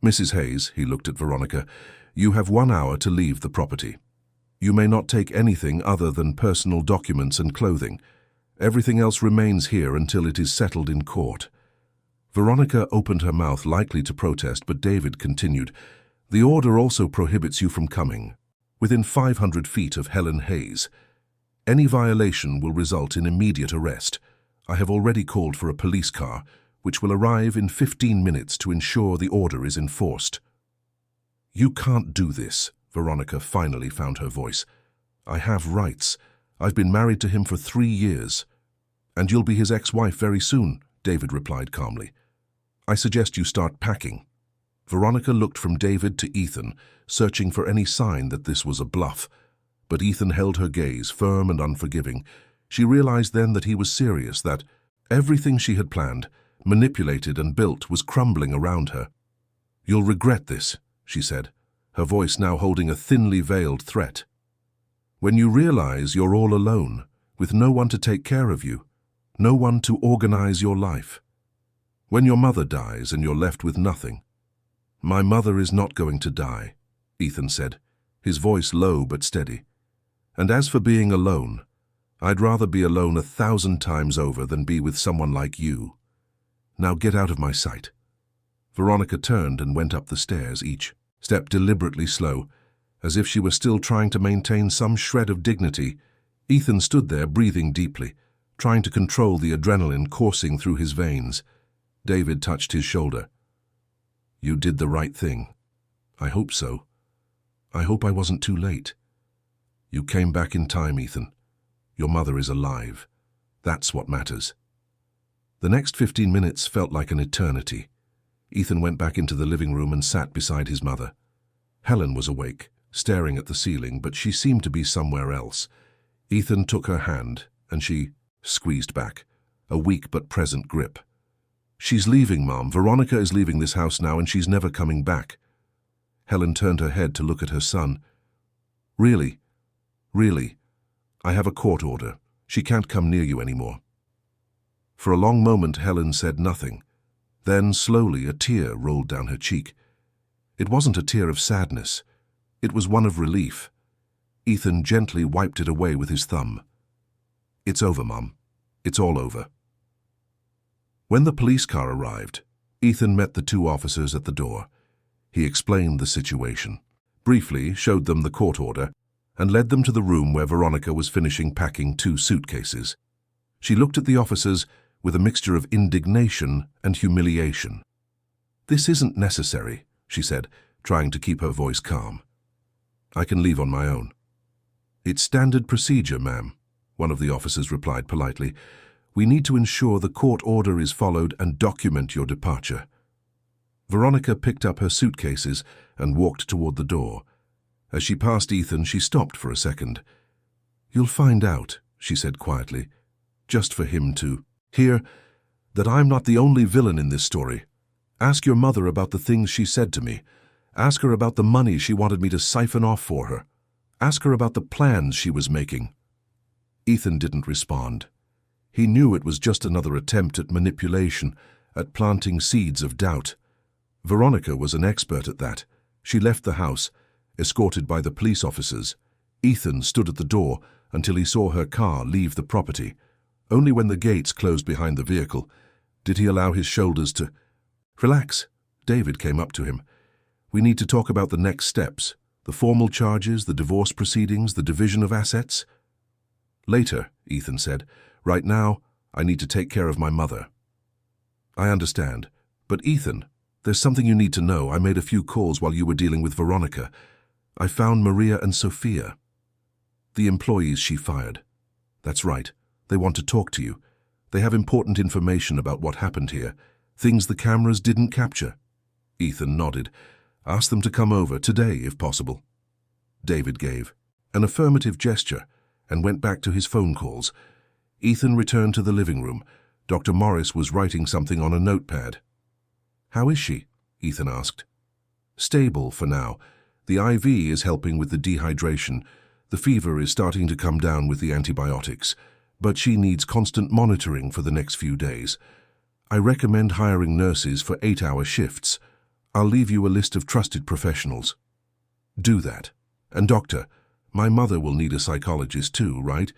Mrs. Hayes, he looked at Veronica, you have 1 hour to leave the property. You may not take anything other than personal documents and clothing. Everything else remains here until it is settled in court." Veronica opened her mouth, likely to protest, but David continued, "The order also prohibits you from coming within 500 feet of Helen Hayes. Any violation will result in immediate arrest. I have already called for a police car, which will arrive in 15 minutes to ensure the order is enforced." "You can't do this," Veronica finally found her voice. "I have rights. I've been married to him for 3 years." "And you'll be his ex-wife very soon," David replied calmly. "I suggest you start packing." Veronica looked from David to Ethan, searching for any sign that this was a bluff. But Ethan held her gaze, firm and unforgiving. She realized then that he was serious, that everything she had planned, manipulated and built was crumbling around her. "You'll regret this," she said, her voice now holding a thinly veiled threat. "When you realize you're all alone, with no one to take care of you, no one to organize your life. When your mother dies and you're left with nothing." "My mother is not going to die," Ethan said, his voice low but steady. "And as for being alone, I'd rather be alone 1,000 times over than be with someone like you. Now get out of my sight." Veronica turned and went up the stairs, each step deliberately slow, as if she were still trying to maintain some shred of dignity. Ethan stood there, breathing deeply, trying to control the adrenaline coursing through his veins. David touched his shoulder. "You did the right thing." "I hope so. I hope I wasn't too late." "You came back in time, Ethan. Your mother is alive. That's what matters." The next 15 minutes felt like an eternity. Ethan went back into the living room and sat beside his mother. Helen was awake, staring at the ceiling, but she seemed to be somewhere else. Ethan took her hand, and she squeezed back, a weak but present grip. "She's leaving, Mom. Veronica is leaving this house now, and she's never coming back." Helen turned her head to look at her son. Really? I have a court order. She can't come near you anymore." For a long moment Helen said nothing. Then, slowly, a tear rolled down her cheek. It wasn't a tear of sadness. It was one of relief. Ethan gently wiped it away with his thumb. "It's over, Mom. It's all over." When the police car arrived, Ethan met the 2 officers at the door. He explained the situation, briefly showed them the court order, and led them to the room where Veronica was finishing packing 2 suitcases. She looked at the officers with a mixture of indignation and humiliation. "This isn't necessary," she said, trying to keep her voice calm. "I can leave on my own." "It's standard procedure, ma'am," one of the officers replied politely. "We need to ensure the court order is followed and document your departure." Veronica picked up her suitcases and walked toward the door. As she passed Ethan, she stopped for a second. "You'll find out," she said quietly, "just for him to hear that I'm not the only villain in this story. Ask your mother about the things she said to me. Ask her about the money she wanted me to siphon off for her. Ask her about the plans she was making." Ethan didn't respond. He knew it was just another attempt at manipulation, at planting seeds of doubt. Veronica was an expert at that. She left the house, escorted by the police officers. Ethan stood at the door until he saw her car leave the property. Only when the gates closed behind the vehicle did he allow his shoulders to relax. David came up to him. "We need to talk about the next steps, the formal charges, the divorce proceedings, the division of assets." "Later," Ethan said. "Right now, I need to take care of my mother." "I understand. But Ethan, there's something you need to know. I made a few calls while you were dealing with Veronica. I found Maria and Sophia, the employees she fired." "That's right. They want to talk to you. They have important information about what happened here, things the cameras didn't capture." Ethan nodded. "Ask them to come over today, if possible." David gave an affirmative gesture and went back to his phone calls. Ethan returned to the living room. Dr. Morris was writing something on a notepad. "How is she?" Ethan asked. "Stable for now. The IV is helping with the dehydration. The fever is starting to come down with the antibiotics, but she needs constant monitoring for the next few days. I recommend hiring nurses for 8-hour shifts. I'll leave you a list of trusted professionals. Do that. And doctor, My mother will need a psychologist too, right?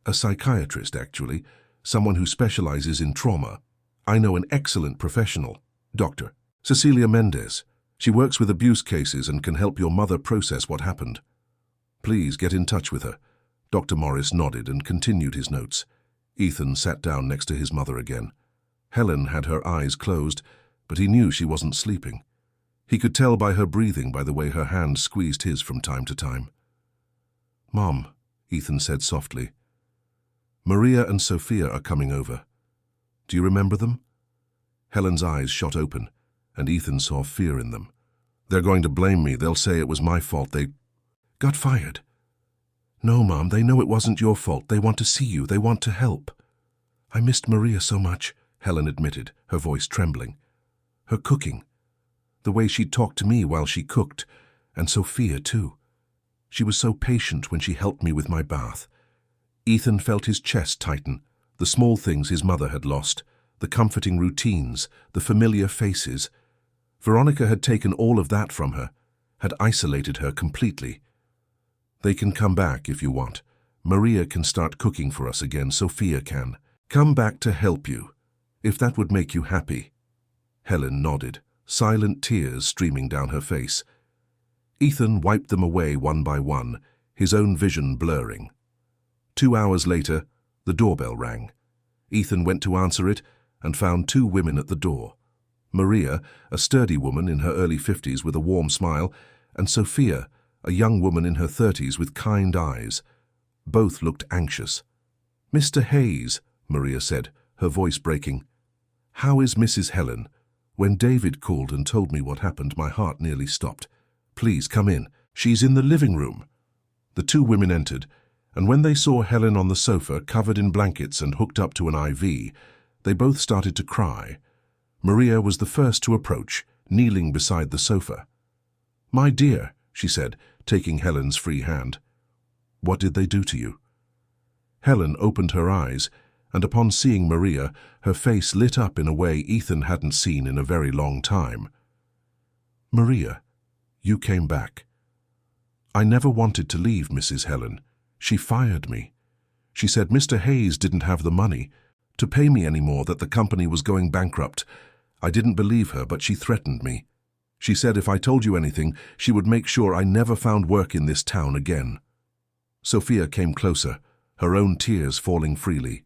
A psychiatrist, actually. Someone who specializes in trauma. I know an excellent professional. Dr. Cecilia Mendez. She works with abuse cases and can help your mother process what happened. Please get in touch with her. Dr. Morris nodded and continued his notes. Ethan sat down next to his mother again. Helen had her eyes closed, but he knew she wasn't sleeping. He could tell by her breathing, by the way her hand squeezed his from time to time. "Mom," Ethan said softly. "Maria and Sophia are coming over. Do you remember them?" Helen's eyes shot open, and Ethan saw fear in them. "They're going to blame me. They'll say it was my fault. They got fired." "No, Mom, they know it wasn't your fault. They want to see you. They want to help." "I missed Maria so much," Helen admitted, her voice trembling. "Her cooking. The way she talked to me while she cooked, and Sophia too. She was so patient when she helped me with my bath." Ethan felt his chest tighten, the small things his mother had lost, the comforting routines, the familiar faces. Veronica had taken all of that from her, had isolated her completely. "They can come back if you want. Maria can start cooking for us again. Sophia can. Come back to help you, if that would make you happy." Helen nodded, silent tears streaming down her face. Ethan wiped them away one by one, his own vision blurring. 2 hours later, the doorbell rang. Ethan went to answer it and found 2 women at the door. Maria, a sturdy woman in her early 50s with a warm smile, and Sophia, a young woman in her 30s with kind eyes. Both looked anxious. "Mr. Hayes," Maria said, her voice breaking. "How is Mrs. Helen? When David called and told me what happened, my heart nearly stopped. Please come in. She's in the living room." The 2 women entered, and when they saw Helen on the sofa, covered in blankets and hooked up to an IV, they both started to cry. Maria was the first to approach, kneeling beside the sofa. "My dear," she said, taking Helen's free hand. "What did they do to you?" Helen opened her eyes, and upon seeing Maria, her face lit up in a way Ethan hadn't seen in a very long time. "Maria, you came back. I never wanted to leave Mrs. Helen. She fired me. She said Mr. Hayes didn't have the money to pay me anymore, that the company was going bankrupt. I didn't believe her, but she threatened me. She said if I told you anything, she would make sure I never found work in this town again." Sophia came closer, her own tears falling freely.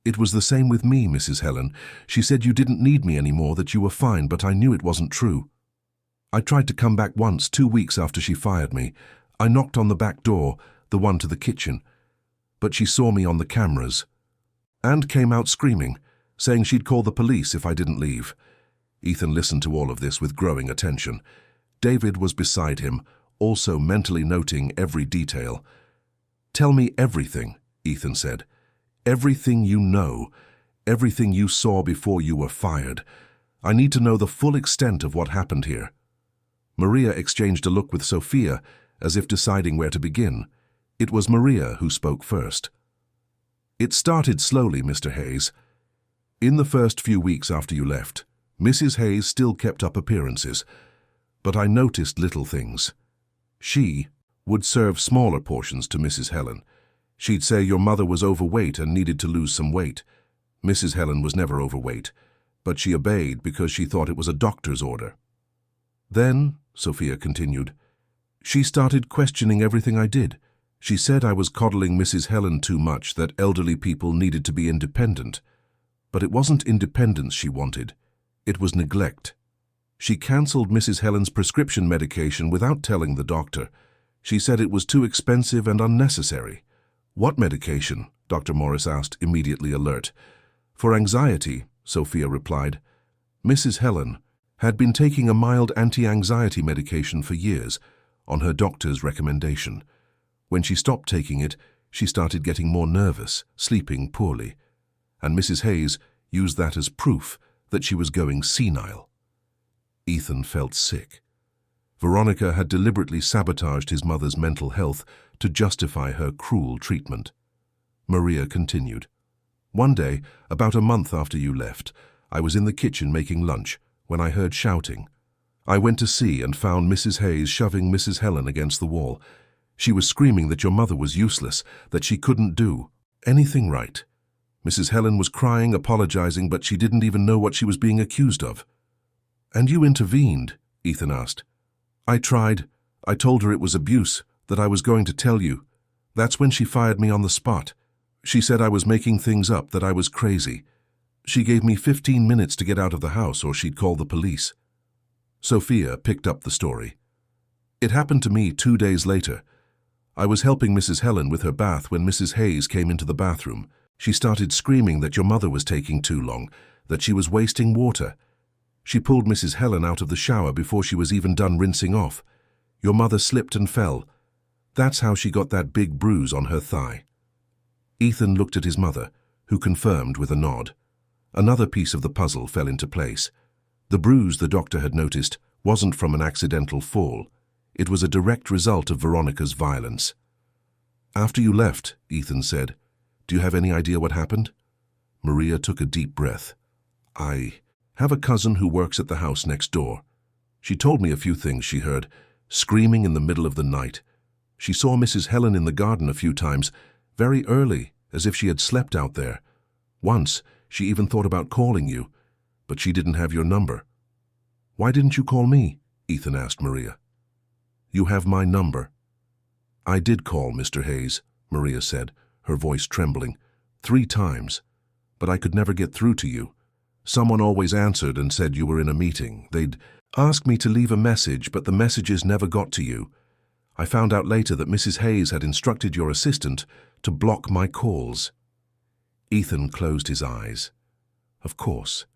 "It was the same with me, Mrs. Helen. She said you didn't need me anymore, that you were fine, but I knew it wasn't true. I tried to come back once, 2 weeks after she fired me. I knocked on the back door, the one to the kitchen, but she saw me on the cameras and came out screaming, saying she'd call the police if I didn't leave." Ethan listened to all of this with growing attention. David was beside him, also mentally noting every detail. "Tell me everything," Ethan said. "Everything you know, everything you saw before you were fired. I need to know the full extent of what happened here." Maria exchanged a look with Sophia, as if deciding where to begin. It was Maria who spoke first. "It started slowly, Mr. Hayes. In the first few weeks after you left, Mrs. Hayes still kept up appearances, but I noticed little things. She would serve smaller portions to Mrs. Helen. She'd say your mother was overweight and needed to lose some weight. Mrs. Helen was never overweight, but she obeyed because she thought it was a doctor's order. Then," Sophia continued, "she started questioning everything I did. She said I was coddling Mrs. Helen too much, that elderly people needed to be independent. But it wasn't independence she wanted. It was neglect. She cancelled Mrs. Helen's prescription medication without telling the doctor. She said it was too expensive and unnecessary." "What medication?" Dr. Morris asked, immediately alert. "For anxiety," Sophia replied. Mrs. Helen had been taking a mild anti-anxiety medication for years, on her doctor's recommendation. When she stopped taking it, she started getting more nervous, sleeping poorly, and Mrs. Hayes used that as proof that she was going senile. Ethan felt sick. Veronica had deliberately sabotaged his mother's mental health to justify her cruel treatment. Maria continued. "One day, about a month after you left, I was in the kitchen making lunch when I heard shouting. I went to see and found Mrs. Hayes shoving Mrs. Helen against the wall. She was screaming that your mother was useless, that she couldn't do anything right. Mrs. Helen was crying, apologizing, but she didn't even know what she was being accused of. And you intervened, Ethan asked. I tried. I told her it was abuse, that I was going to tell you. That's when she fired me on the spot. She said I was making things up, that I was crazy. She gave me 15 minutes to get out of the house or she'd call the police. Sophia picked up the story. It happened to me 2 days later. I was helping Mrs. Helen with her bath when Mrs. Hayes came into the bathroom. She started screaming that your mother was taking too long, that she was wasting water. She pulled Mrs. Helen out of the shower before she was even done rinsing off. Your mother slipped and fell. That's how she got that big bruise on her thigh. Ethan looked at his mother, who confirmed with a nod. Another piece of the puzzle fell into place. The bruise the doctor had noticed wasn't from an accidental fall. It was a direct result of Veronica's violence. After you left, Ethan said, do you have any idea what happened? Maria took a deep breath. I have a cousin who works at the house next door. She told me a few things she heard, screaming in the middle of the night. She saw Mrs. Helen in the garden a few times, very early, as if she had slept out there. Once, she even thought about calling you, but she didn't have your number. Why didn't you call me? Ethan asked Maria. You have my number. I did call, Mr. Hayes, Maria said, her voice trembling, 3 times, but I could never get through to you. Someone always answered and said you were in a meeting. They'd asked me to leave a message, but the messages never got to you. I found out later that Mrs. Hayes had instructed your assistant to block my calls. Ethan closed his eyes. Of course.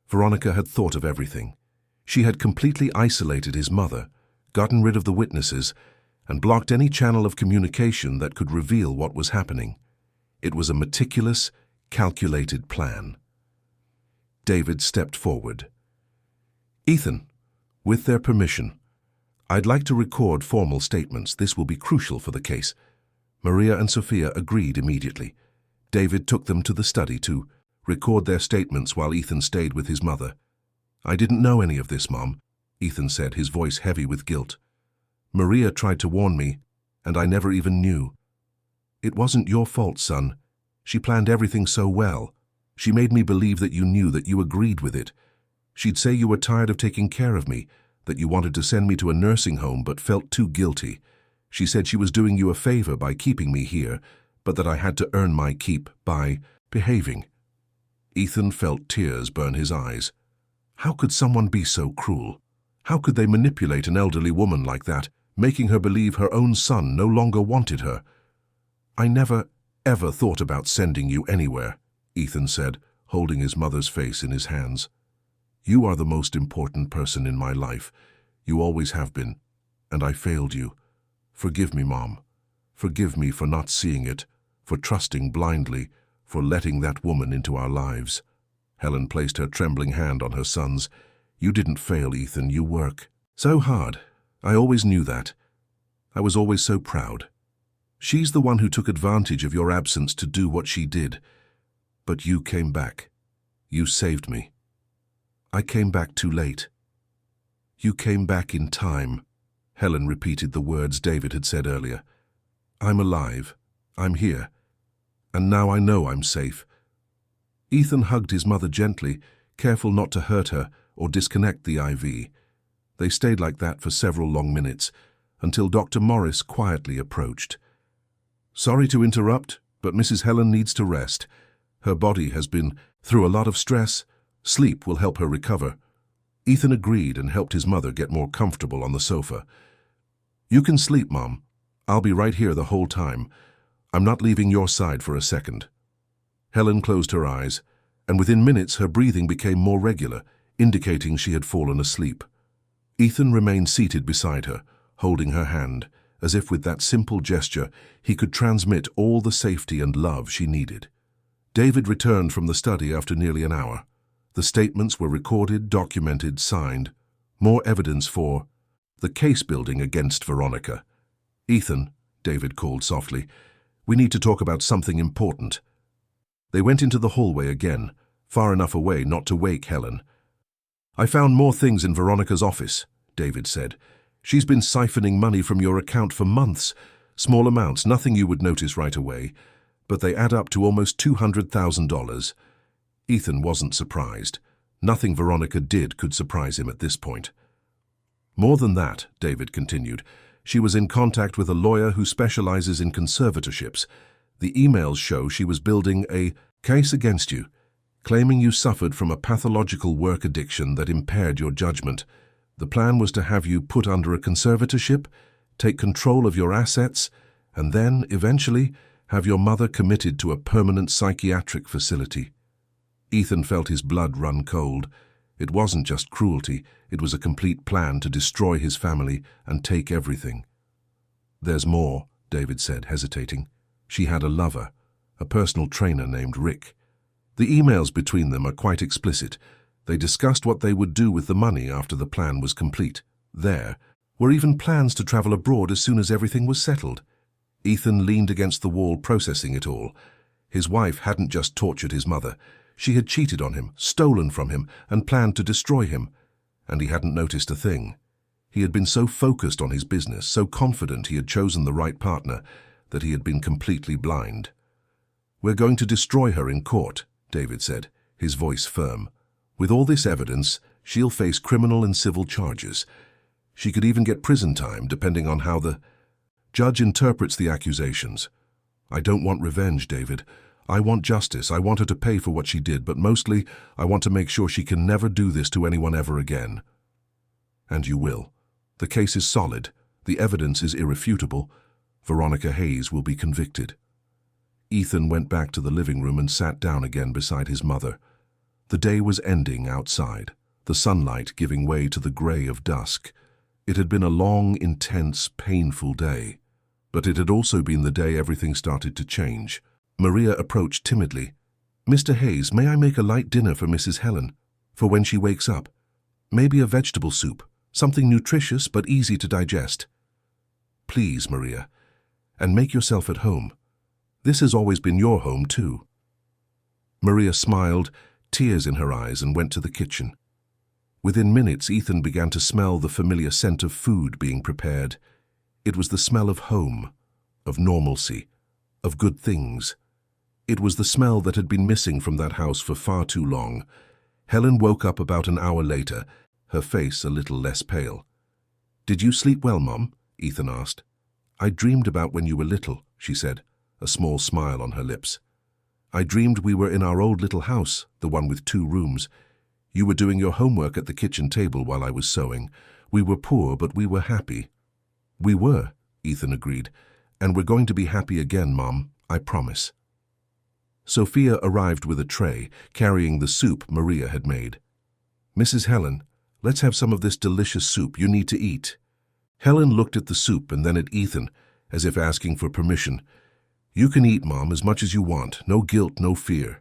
Veronica had thought of everything. She had completely isolated his mother, gotten rid of the witnesses, and blocked any channel of communication that could reveal what was happening. It was a meticulous, calculated plan. David stepped forward. Ethan, with their permission, I'd like to record formal statements. This will be crucial for the case. Maria and Sophia agreed immediately. David took them to the study to record their statements while Ethan stayed with his mother. I didn't know any of this, Mom, Ethan said, his voice heavy with guilt. Maria tried to warn me, and I never even knew. It wasn't your fault, son. She planned everything so well. She made me believe that you knew, that you agreed with it. She'd say you were tired of taking care of me, that you wanted to send me to a nursing home but felt too guilty. She said she was doing you a favor by keeping me here, but that I had to earn my keep by behaving. Ethan felt tears burn his eyes. How could someone be so cruel? How could they manipulate an elderly woman like that, making her believe her own son no longer wanted her? I never, ever thought about sending you anywhere, Ethan said, holding his mother's face in his hands. You are the most important person in my life. You always have been, and I failed you. Forgive me, Mom. Forgive me for not seeing it, for trusting blindly, for letting that woman into our lives. Helen placed her trembling hand on her son's. You didn't fail, Ethan. You work so hard. I always knew that. I was always so proud. She's the one who took advantage of your absence to do what she did. But you came back. You saved me. I came back too late. You came back in time. Helen repeated the words David had said earlier. I'm alive. I'm here. And now I know I'm safe. Ethan hugged his mother gently, careful not to hurt her or disconnect the IV. They stayed like that for several long minutes, until Dr. Morris quietly approached. Sorry to interrupt, but Mrs. Helen needs to rest. Her body has been through a lot of stress. Sleep will help her recover. Ethan agreed and helped his mother get more comfortable on the sofa. You can sleep, Mom. I'll be right here the whole time. I'm not leaving your side for a second. Helen closed her eyes, and within minutes her breathing became more regular, indicating she had fallen asleep. Ethan remained seated beside her, holding her hand, as if with that simple gesture he could transmit all the safety and love she needed. David returned from the study after nearly an hour. The statements were recorded, documented, signed. More evidence for the case building against Veronica. Ethan, David called softly, we need to talk about something important. They went into the hallway again, far enough away not to wake Helen. I found more things in Veronica's office, David said. She's been siphoning money from your account for months. Small amounts, nothing you would notice right away, but they add up to almost $200,000. Ethan wasn't surprised. Nothing Veronica did could surprise him at this point. More than that, David continued, she was in contact with a lawyer who specializes in conservatorships. The emails show she was building a case against you, claiming you suffered from a pathological work addiction that impaired your judgment. The plan was to have you put under a conservatorship, take control of your assets, and then, eventually, have your mother committed to a permanent psychiatric facility. Ethan felt his blood run cold. It wasn't just cruelty, it was a complete plan to destroy his family and take everything. There's more, David said, hesitating. She had a lover, a personal trainer named Rick. The emails between them are quite explicit. They discussed what they would do with the money after the plan was complete. There were even plans to travel abroad as soon as everything was settled. Ethan leaned against the wall, processing it all. His wife hadn't just tortured his mother. She had cheated on him, stolen from him, and planned to destroy him. And he hadn't noticed a thing. He had been so focused on his business, so confident he had chosen the right partner, that he had been completely blind. "We're going to destroy her in court," David said, his voice firm. "With all this evidence, she'll face criminal and civil charges. She could even get prison time, depending on how the judge interprets the accusations. I don't want revenge, David. I want justice. I want her to pay for what she did, but mostly, I want to make sure she can never do this to anyone ever again." "And you will. The case is solid. The evidence is irrefutable. Veronica Hayes will be convicted." Ethan went back to the living room and sat down again beside his mother. The day was ending outside, the sunlight giving way to the gray of dusk. It had been a long, intense, painful day. But it had also been the day everything started to change. Maria approached timidly. "Mr. Hayes, may I make a light dinner for Mrs. Helen, for when she wakes up? Maybe a vegetable soup, something nutritious but easy to digest." "Please, Maria. And make yourself at home. This has always been your home, too." Maria smiled, tears in her eyes, and went to the kitchen. Within minutes, Ethan began to smell the familiar scent of food being prepared. It was the smell of home, of normalcy, of good things. It was the smell that had been missing from that house for far too long. Helen woke up about an hour later, her face a little less pale. "Did you sleep well, Mom?" Ethan asked. "I dreamed about when you were little," she said, a small smile on her lips. "I dreamed we were in our old little house, the one with 2 rooms. You were doing your homework at the kitchen table while I was sewing. We were poor, but we were happy." "We were," Ethan agreed. "And we're going to be happy again, Mom, I promise." Sophia arrived with a tray, carrying the soup Maria had made. "Mrs. Helen, let's have some of this delicious soup. You need to eat." Helen looked at the soup and then at Ethan, as if asking for permission. "You can eat, Mom, as much as you want. No guilt, no fear."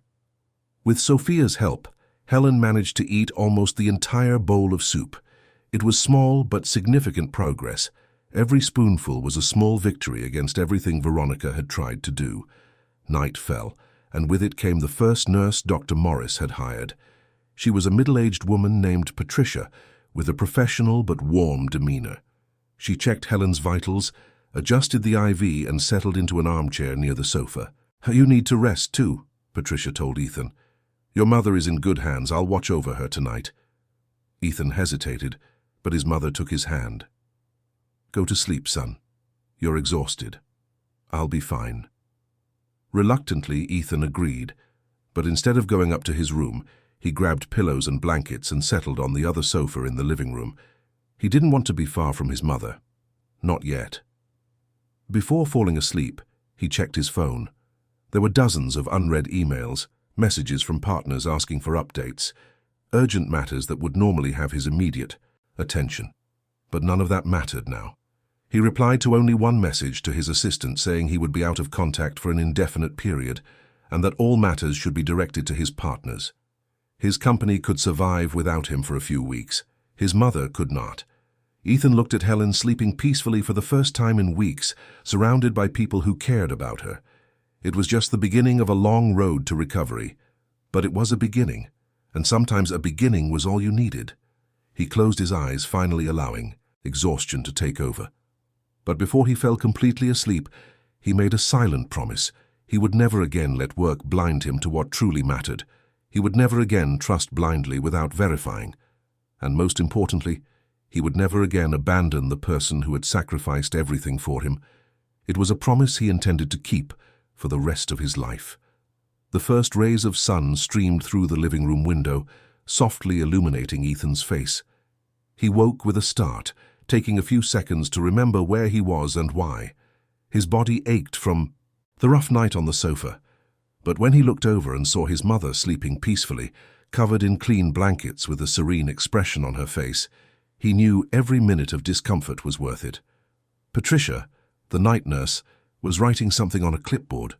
With Sophia's help, Helen managed to eat almost the entire bowl of soup. It was small but significant progress. Every spoonful was a small victory against everything Veronica had tried to do. Night fell, and with it came the first nurse Dr. Morris had hired. She was a middle-aged woman named Patricia, with a professional but warm demeanor. She checked Helen's vitals, adjusted the IV, and settled into an armchair near the sofa. "You need to rest, too," Patricia told Ethan. "Your mother is in good hands. I'll watch over her tonight." Ethan hesitated, but his mother took his hand. "Go to sleep, son. You're exhausted. I'll be fine." Reluctantly, Ethan agreed, but instead of going up to his room, he grabbed pillows and blankets and settled on the other sofa in the living room. He didn't want to be far from his mother. Not yet. Before falling asleep, he checked his phone. There were dozens of unread emails, messages from partners asking for updates, urgent matters that would normally have his immediate attention. But none of that mattered now. He replied to only one message to his assistant saying he would be out of contact for an indefinite period and that all matters should be directed to his partners. His company could survive without him for a few weeks. His mother could not. Ethan looked at Helen sleeping peacefully for the first time in weeks, surrounded by people who cared about her. It was just the beginning of a long road to recovery. But it was a beginning, and sometimes a beginning was all you needed. He closed his eyes, finally allowing exhaustion to take over. But before he fell completely asleep, he made a silent promise. He would never again let work blind him to what truly mattered. He would never again trust blindly without verifying. And most importantly, he would never again abandon the person who had sacrificed everything for him. It was a promise he intended to keep for the rest of his life. The first rays of sun streamed through the living room window, softly illuminating Ethan's face. He woke with a start, taking a few seconds to remember where he was and why. His body ached from the rough night on the sofa, but when he looked over and saw his mother sleeping peacefully, covered in clean blankets with a serene expression on her face, he knew every minute of discomfort was worth it. Patricia, the night nurse, was writing something on a clipboard.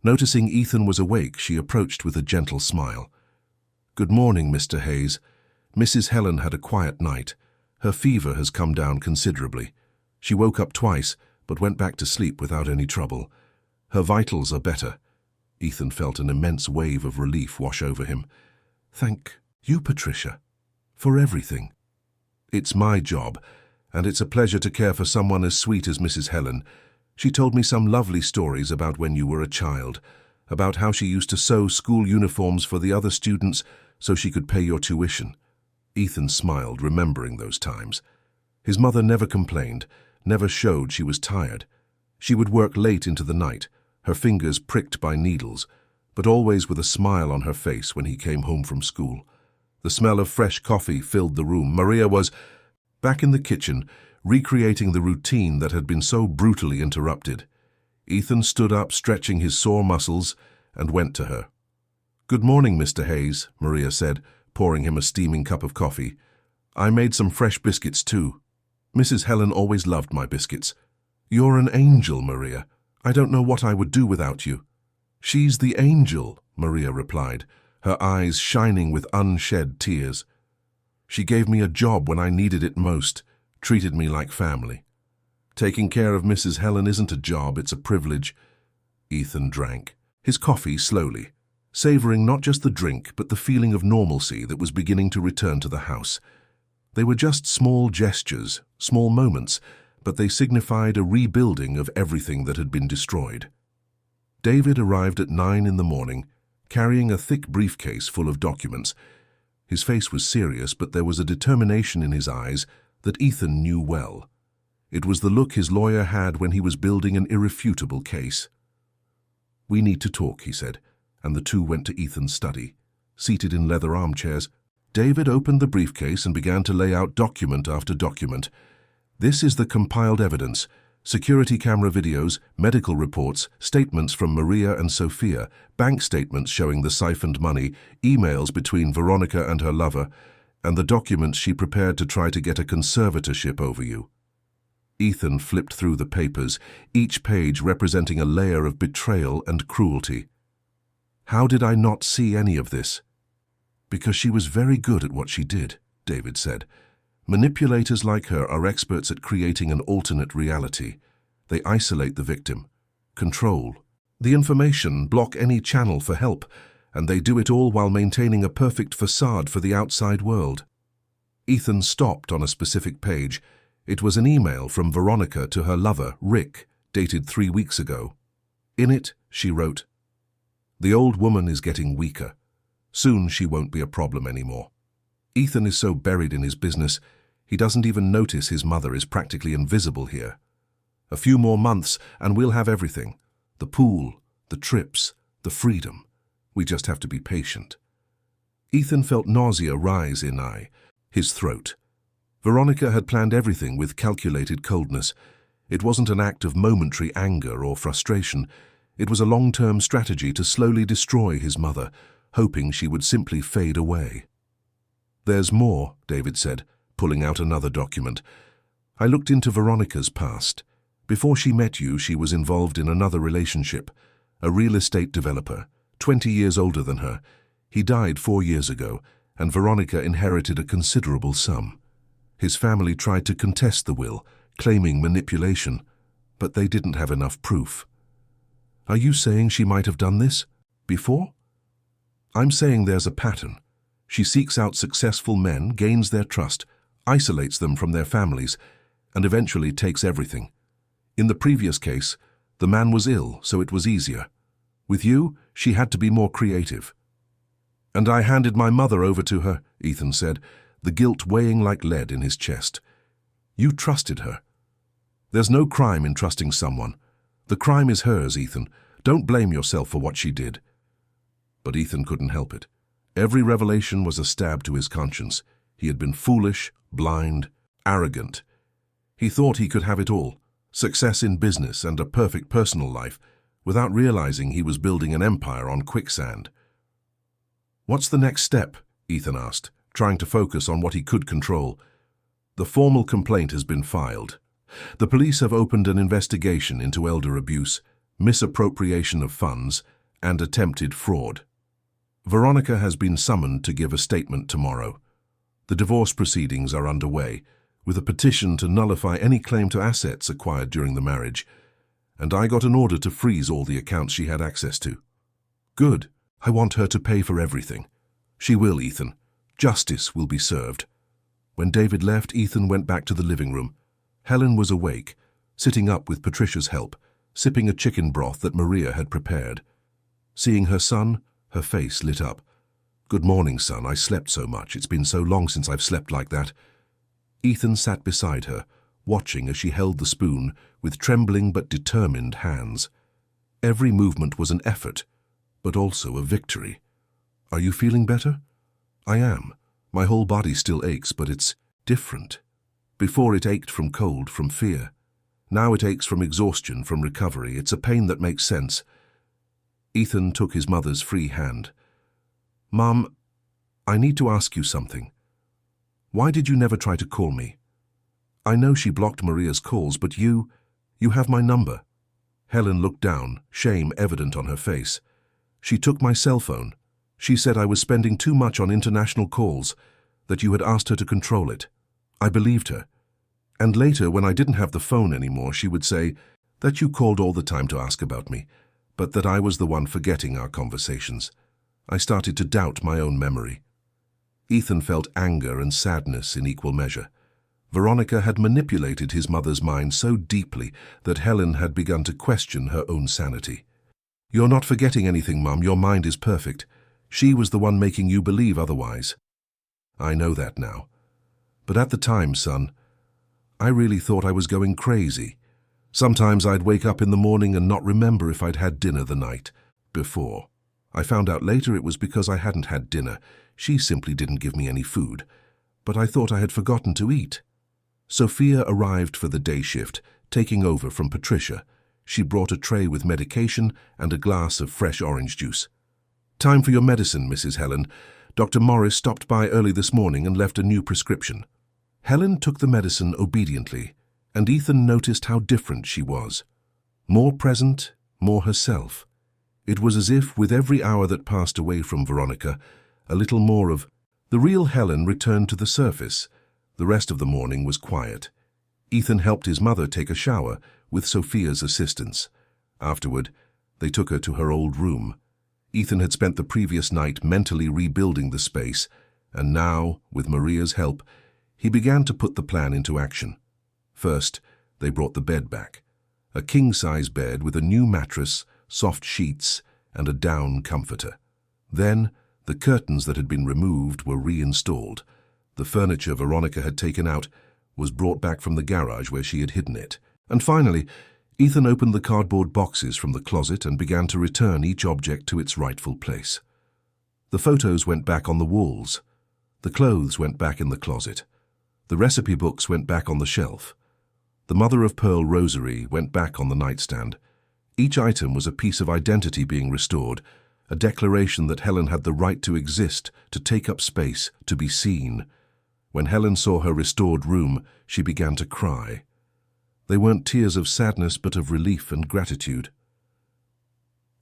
Noticing Ethan was awake, she approached with a gentle smile. "Good morning, Mr. Hayes. Mrs. Helen had a quiet night. Her fever has come down considerably. She woke up twice, but went back to sleep without any trouble. Her vitals are better." Ethan felt an immense wave of relief wash over him. "Thank you, Patricia, for everything. It's my job, and it's a pleasure to care for someone as sweet as Mrs. Helen. She told me some lovely stories about when you were a child, about how she used to sew school uniforms for the other students so she could pay your tuition." Ethan smiled, remembering those times. His mother never complained, never showed she was tired. She would work late into the night, her fingers pricked by needles, but always with a smile on her face when he came home from school. The smell of fresh coffee filled the room. Maria was back in the kitchen, recreating the routine that had been so brutally interrupted. Ethan stood up, stretching his sore muscles, and went to her. "Good morning, Mr. Hayes," Maria said, pouring him a steaming cup of coffee. "I made some fresh biscuits too. Mrs. Helen always loved my biscuits." "You're an angel, Maria. I don't know what I would do without you." "She's the angel," Maria replied, her eyes shining with unshed tears. "She gave me a job when I needed it most, treated me like family. Taking care of Mrs. Helen isn't a job, it's a privilege." Ethan drank his coffee slowly, savoring not just the drink but the feeling of normalcy that was beginning to return to the house. They were just small gestures, small moments, but they signified a rebuilding of everything that had been destroyed. David arrived at 9 in the morning, carrying a thick briefcase full of documents. His face was serious, but there was a determination in his eyes that Ethan knew well. It was the look his lawyer had when he was building an irrefutable case. "We need to talk," he said, and the two went to Ethan's study. Seated in leather armchairs, David opened the briefcase and began to lay out document after document. "This is the compiled evidence: security camera videos, medical reports, statements from Maria and Sophia, bank statements showing the siphoned money, emails between Veronica and her lover, and the documents she prepared to try to get a conservatorship over you." Ethan flipped through the papers, each page representing a layer of betrayal and cruelty. "How did I not see any of this?" "Because she was very good at what she did," David said. "Manipulators like her are experts at creating an alternate reality. They isolate the victim, control the information, block any channel for help, and they do it all while maintaining a perfect facade for the outside world." Ethan stopped on a specific page. It was an email from Veronica to her lover, Rick, dated 3 weeks ago. In it, she wrote, "The old woman is getting weaker. Soon she won't be a problem anymore. Ethan is so buried in his business, he doesn't even notice his mother is practically invisible here. A few more months and we'll have everything. The pool, the trips, the freedom. We just have to be patient." Ethan felt nausea rise in his throat. Veronica had planned everything with calculated coldness. It wasn't an act of momentary anger or frustration. It was a long-term strategy to slowly destroy his mother, hoping she would simply fade away. "There's more," David said, pulling out another document. "I looked into Veronica's past. Before she met you, she was involved in another relationship, a real estate developer, 20 years older than her. He died 4 years ago, and Veronica inherited a considerable sum. His family tried to contest the will, claiming manipulation, but they didn't have enough proof." "Are you saying she might have done this before?" "I'm saying there's a pattern. She seeks out successful men, gains their trust, isolates them from their families, and eventually takes everything. In the previous case, the man was ill, so it was easier. With you, she had to be more creative. And I handed my mother over to her, Ethan said, the guilt weighing like lead in his chest. You trusted her. There's no crime in trusting someone. The crime is hers, Ethan. Don't blame yourself for what she did. But Ethan couldn't help it. Every revelation was a stab to his conscience. He had been foolish, blind, arrogant. He thought he could have it all, success in business and a perfect personal life, without realizing he was building an empire on quicksand. What's the next step? Ethan asked, trying to focus on what he could control. The formal complaint has been filed. The police have opened an investigation into elder abuse, misappropriation of funds, and attempted fraud. Veronica has been summoned to give a statement tomorrow. The divorce proceedings are underway, with a petition to nullify any claim to assets acquired during the marriage, and I got an order to freeze all the accounts she had access to. Good. I want her to pay for everything. She will, Ethan. Justice will be served. When David left, Ethan went back to the living room. Helen was awake, sitting up with Patricia's help, sipping a chicken broth that Maria had prepared. Seeing her son, her face lit up. Good morning, son. I slept so much. It's been so long since I've slept like that. Ethan sat beside her, watching as she held the spoon with trembling but determined hands. Every movement was an effort, but also a victory. Are you feeling better? I am. My whole body still aches, but it's different. Before it ached from cold, from fear. Now it aches from exhaustion, from recovery. It's a pain that makes sense. Ethan took his mother's free hand. Mom, I need to ask you something. Why did you never try to call me? I know she blocked Maria's calls, but you have my number. Helen looked down, shame evident on her face. She took my cell phone. She said I was spending too much on international calls, that you had asked her to control it. I believed her. And later, when I didn't have the phone anymore, she would say that you called all the time to ask about me, but that I was the one forgetting our conversations. I started to doubt my own memory. Ethan felt anger and sadness in equal measure. Veronica had manipulated his mother's mind so deeply that Helen had begun to question her own sanity. You're not forgetting anything, Mum. Your mind is perfect. She was the one making you believe otherwise. I know that now. But at the time, son, I really thought I was going crazy. Sometimes I'd wake up in the morning and not remember if I'd had dinner the night before. I found out later it was because I hadn't had dinner. She simply didn't give me any food. But I thought I had forgotten to eat. Sophia arrived for the day shift, taking over from Patricia. She brought a tray with medication and a glass of fresh orange juice. Time for your medicine, Mrs. Helen. Dr. Morris stopped by early this morning and left a new prescription. Helen took the medicine obediently, and Ethan noticed how different she was. More present, more herself. It was as if, with every hour that passed away from Veronica, a little more of the real Helen returned to the surface. The rest of the morning was quiet. Ethan helped his mother take a shower with Sophia's assistance. Afterward, they took her to her old room. Ethan had spent the previous night mentally rebuilding the space, and now, with Maria's help, he began to put the plan into action. First, they brought the bed back. A king-size bed with a new mattress, soft sheets, and a down comforter. Then, the curtains that had been removed were reinstalled. The furniture Veronica had taken out was brought back from the garage where she had hidden it. And finally, Ethan opened the cardboard boxes from the closet and began to return each object to its rightful place. The photos went back on the walls. The clothes went back in the closet. The recipe books went back on the shelf. The mother-of-pearl rosary went back on the nightstand. Each item was a piece of identity being restored, a declaration that Helen had the right to exist, to take up space, to be seen. When Helen saw her restored room, she began to cry. They weren't tears of sadness, but of relief and gratitude.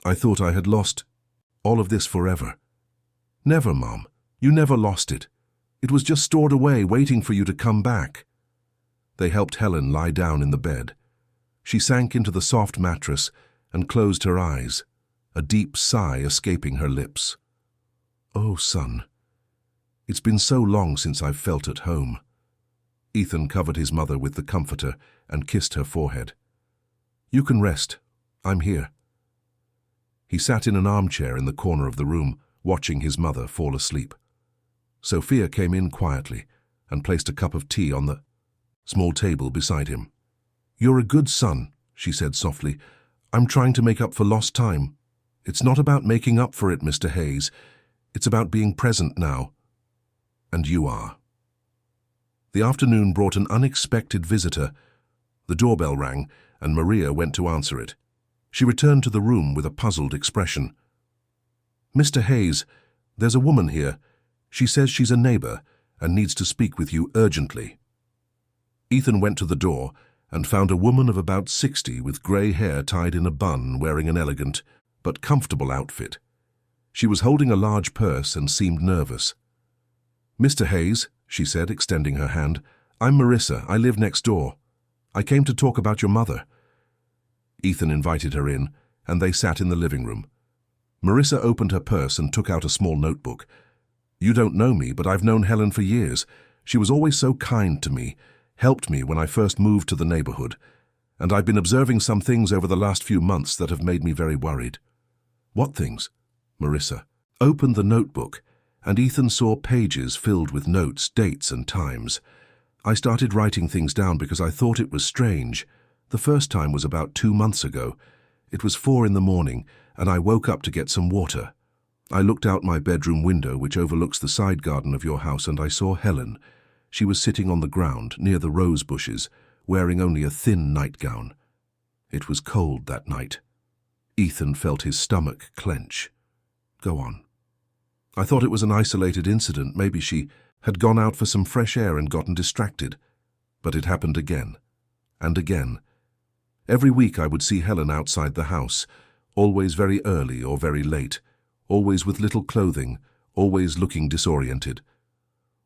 I thought I had lost all of this forever. Never, Mom. You never lost it. It was just stored away, waiting for you to come back. They helped Helen lie down in the bed. She sank into the soft mattress and closed her eyes, a deep sigh escaping her lips. Oh, son, it's been so long since I've felt at home. Ethan covered his mother with the comforter and kissed her forehead. You can rest. I'm here. He sat in an armchair in the corner of the room, watching his mother fall asleep. Sophia came in quietly and placed a cup of tea on the small table beside him. "You're a good son," she said softly. "I'm trying to make up for lost time. It's not about making up for it, Mr. Hayes. It's about being present now. And you are." The afternoon brought an unexpected visitor. The doorbell rang, and Maria went to answer it. She returned to the room with a puzzled expression. "Mr. Hayes, there's a woman here. She says she's a neighbor and needs to speak with you urgently." Ethan went to the door and found a woman of about 60 with grey hair tied in a bun, wearing an elegant but comfortable outfit. She was holding a large purse and seemed nervous. "Mr. Hayes," she said, extending her hand, "I'm Marissa. I live next door. I came to talk about your mother." Ethan invited her in, and they sat in the living room. Marissa opened her purse and took out a small notebook. "You don't know me, but I've known Helen for years. She was always so kind to me, helped me when I first moved to the neighborhood, and I've been observing some things over the last few months that have made me very worried." "What things?" Marissa opened the notebook, and Ethan saw pages filled with notes, dates, and times. "I started writing things down because I thought it was strange. The first time was about 2 months ago. It was 4 in the morning, and I woke up to get some water. I looked out my bedroom window, which overlooks the side garden of your house, and I saw Helen. She was sitting on the ground near the rose bushes, wearing only a thin nightgown. It was cold that night." Ethan felt his stomach clench. "Go on." "I thought it was an isolated incident. Maybe she had gone out for some fresh air and gotten distracted. But it happened again, and again. Every week I would see Helen outside the house, always very early or very late, always with little clothing, always looking disoriented.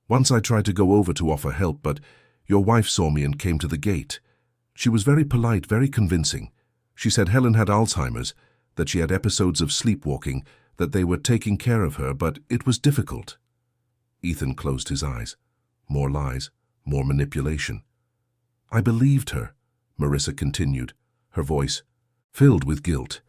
Once I tried to go over to offer help, but your wife saw me and came to the gate. She was very polite, very convincing. She said Helen had Alzheimer's, that she had episodes of sleepwalking, that they were taking care of her, but it was difficult." Ethan closed his eyes. More lies, more manipulation. "I believed her," Marissa continued, her voice filled with guilt.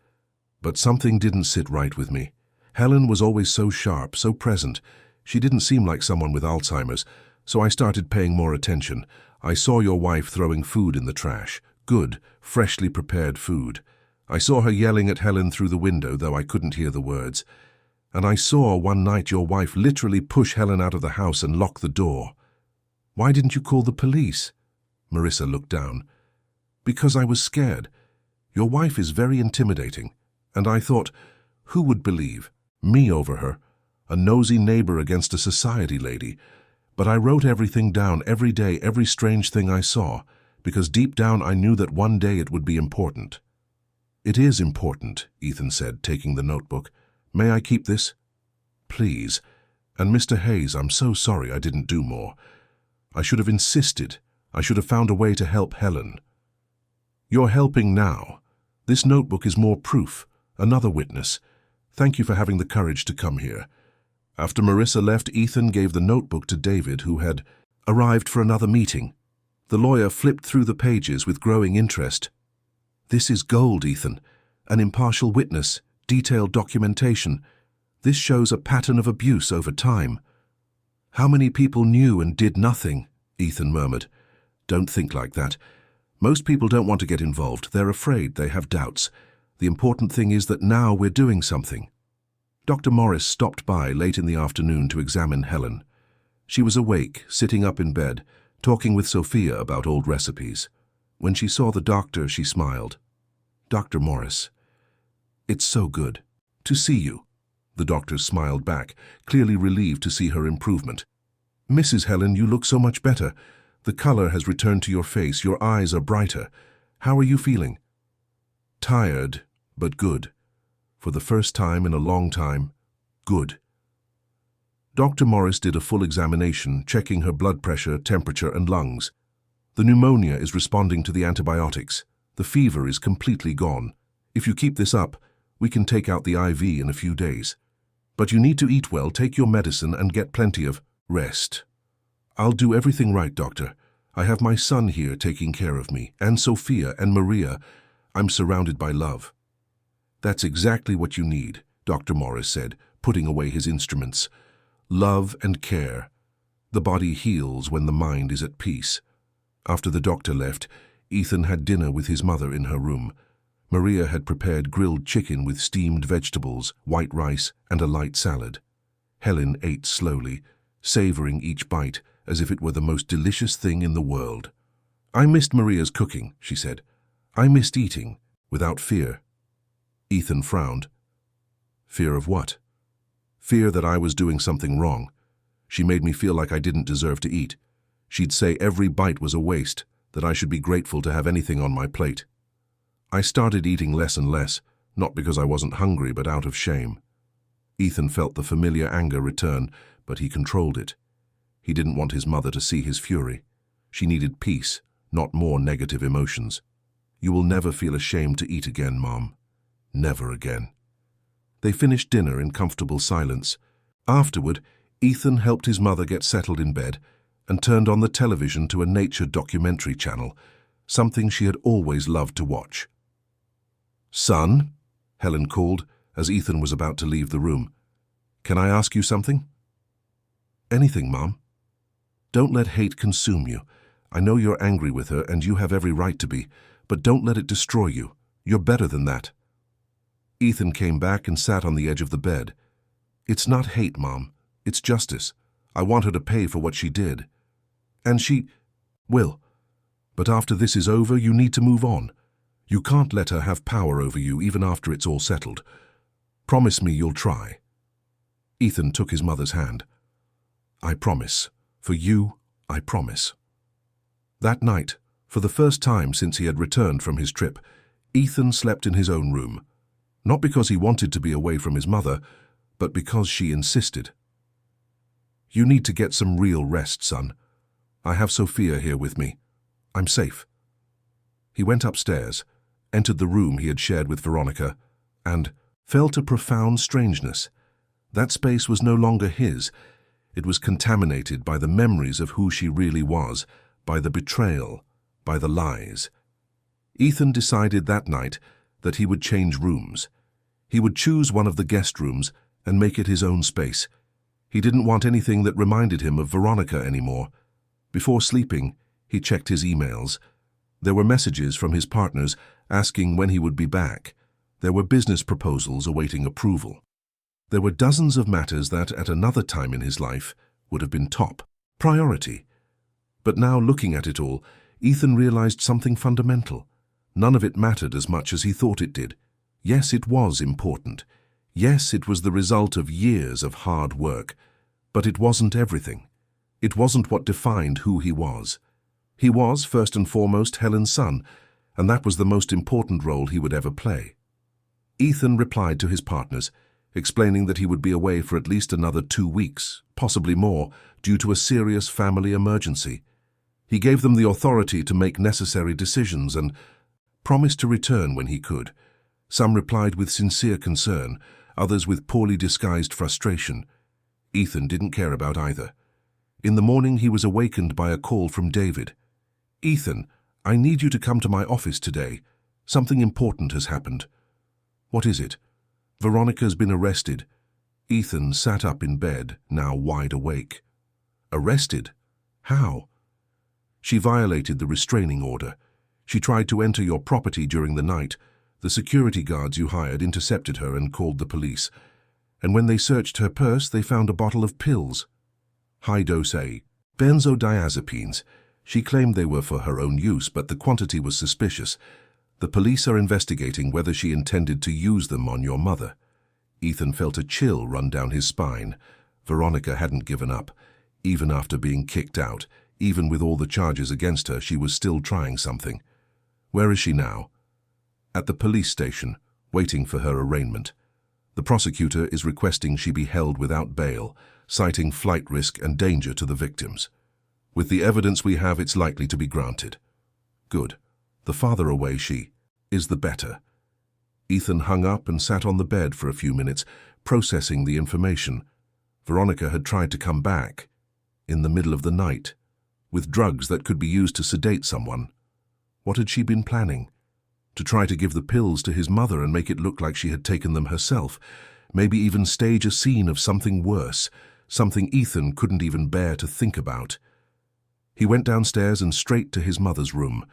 "But something didn't sit right with me. Helen was always so sharp, so present. She didn't seem like someone with Alzheimer's, so I started paying more attention. I saw your wife throwing food in the trash. Good, freshly prepared food. I saw her yelling at Helen through the window, though I couldn't hear the words. And I saw one night your wife literally push Helen out of the house and lock the door. Why didn't you call the police?" Marissa looked down. "Because I was scared. Your wife is very intimidating, and I thought, who would believe? Me over her, a nosy neighbor against a society lady. But I wrote everything down, every day, every strange thing I saw, because deep down I knew that one day it would be important." "It is important," Ethan said, taking the notebook. "May I keep this?" "Please. And Mr. Hayes, I'm so sorry I didn't do more. I should have insisted. I should have found a way to help Helen." "You're helping now. This notebook is more proof, another witness. Thank you for having the courage to come here." After Marissa left, Ethan gave the notebook to David, who had arrived for another meeting. The lawyer flipped through the pages with growing interest. "This is gold, Ethan. An impartial witness, detailed documentation. This shows a pattern of abuse over time." "How many people knew and did nothing?" Ethan murmured. "Don't think like that. Most people don't want to get involved. They're afraid, they have doubts. The important thing is that now we're doing something." Dr. Morris stopped by late in the afternoon to examine Helen. She was awake, sitting up in bed, talking with Sophia about old recipes. When she saw the doctor, she smiled. "Dr. Morris, it's so good to see you." The doctor smiled back, clearly relieved to see her improvement. "Mrs. Helen, you look so much better. The color has returned to your face. Your eyes are brighter. How are you feeling?" "Tired, but good. For the first time in a long time, good." Dr. Morris did a full examination, checking her blood pressure, temperature, and lungs. "The pneumonia is responding to the antibiotics. The fever is completely gone. If you keep this up, we can take out the IV in a few days. But you need to eat well, take your medicine, and get plenty of rest." "I'll do everything right, doctor. I have my son here taking care of me, and Sophia and Maria. I'm surrounded by love." "That's exactly what you need," Dr. Morris said, putting away his instruments. "Love and care. The body heals when the mind is at peace." After the doctor left, Ethan had dinner with his mother in her room. Maria had prepared grilled chicken with steamed vegetables, white rice, and a light salad. Helen ate slowly, savoring each bite as if it were the most delicious thing in the world. "I missed Maria's cooking," she said. "I missed eating, without fear." Ethan frowned. "Fear of what?" "Fear that I was doing something wrong. She made me feel like I didn't deserve to eat. She'd say every bite was a waste, that I should be grateful to have anything on my plate. I started eating less and less, not because I wasn't hungry, but out of shame." Ethan felt the familiar anger return, but he controlled it. He didn't want his mother to see his fury. She needed peace, not more negative emotions. "You will never feel ashamed to eat again, Mom. Never again." They finished dinner in comfortable silence. Afterward, Ethan helped his mother get settled in bed and turned on the television to a nature documentary channel, something she had always loved to watch. "Son," Helen called as Ethan was about to leave the room. "Can I ask you something?" "Anything, Mom." "Don't let hate consume you. I know you're angry with her and you have every right to be, but don't let it destroy you. You're better than that." Ethan came back and sat on the edge of the bed. "It's not hate, Mom. It's justice. I want her to pay for what she did. And she will. But after this is over, you need to move on. You can't let her have power over you even after it's all settled. Promise me you'll try." Ethan took his mother's hand. "I promise. For you, I promise." That night, for the first time since he had returned from his trip, Ethan slept in his own room. Not because he wanted to be away from his mother, but because she insisted. "You need to get some real rest, son. I have Sophia here with me. I'm safe." He went upstairs, entered the room he had shared with Veronica, and felt a profound strangeness. That space was no longer his. It was contaminated by the memories of who she really was, by the betrayal, by the lies. Ethan decided that night that he would change rooms. He would choose one of the guest rooms and make it his own space. He didn't want anything that reminded him of Veronica anymore. Before sleeping, he checked his emails. There were messages from his partners asking when he would be back. There were business proposals awaiting approval. There were dozens of matters that, at another time in his life, would have been top priority. But now, looking at it all, Ethan realized something fundamental. None of it mattered as much as he thought it did. Yes, it was important. Yes, it was the result of years of hard work. But it wasn't everything. It wasn't what defined who he was. He was, first and foremost, Helen's son, and that was the most important role he would ever play. Ethan replied to his partners, explaining that he would be away for at least another 2 weeks, possibly more, due to a serious family emergency. He gave them the authority to make necessary decisions and promised to return when he could. Some replied with sincere concern, others with poorly disguised frustration. Ethan didn't care about either. In the morning, he was awakened by a call from David. "Ethan, I need you to come to my office today. Something important has happened." "What is it?" "Veronica's been arrested." Ethan sat up in bed, now wide awake. "Arrested? How?" "She violated the restraining order. She tried to enter your property during the night. The security guards you hired intercepted her and called the police. And when they searched her purse, they found a bottle of pills. High-dose benzodiazepines. She claimed they were for her own use, but the quantity was suspicious. The police are investigating whether she intended to use them on your mother." Ethan felt a chill run down his spine. Veronica hadn't given up. Even after being kicked out, even with all the charges against her, she was still trying something. "Where is she now?" "At the police station, waiting for her arraignment. The prosecutor is requesting she be held without bail, citing flight risk and danger to the victims. With the evidence we have, it's likely to be granted." "Good. The farther away she is, the better." Ethan hung up and sat on the bed for a few minutes, processing the information. Veronica had tried to come back, in the middle of the night, with drugs that could be used to sedate someone. What had she been planning? to try to give the pills to his mother and make it look like she had taken them herself, maybe even stage a scene of something worse, something Ethan couldn't even bear to think about. He went downstairs and straight to his mother's room.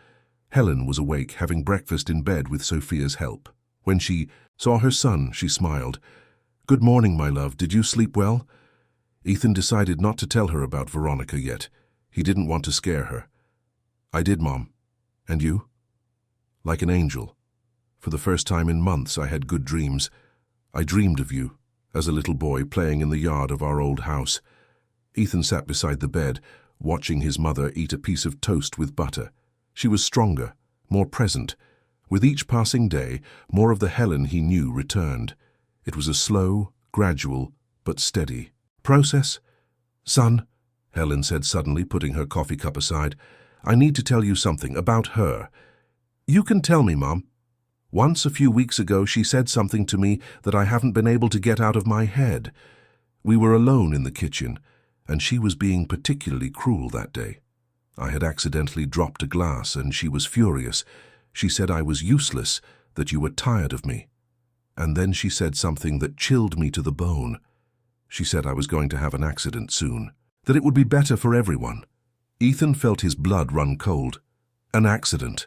Helen was awake, having breakfast in bed with Sophia's help. When she saw her son, she smiled. "Good morning, my love. Did you sleep well?" Ethan decided not to tell her about Veronica yet. He didn't want to scare her. "I did, Mom. And you?" "Like an angel. For the first time in months, I had good dreams. I dreamed of you, as a little boy playing in the yard of our old house." Ethan sat beside the bed, watching his mother eat a piece of toast with butter. She was stronger, more present. With each passing day, more of the Helen he knew returned. It was a slow, gradual, but steady process. "Son," Helen said suddenly, putting her coffee cup aside, "I need to tell you something about her." "You can tell me, Mom." "Once, a few weeks ago, she said something to me that I haven't been able to get out of my head. We were alone in the kitchen, and she was being particularly cruel that day. I had accidentally dropped a glass, and she was furious. She said I was useless, that you were tired of me. And then she said something that chilled me to the bone. She said I was going to have an accident soon, that it would be better for everyone." Ethan felt his blood run cold. An accident.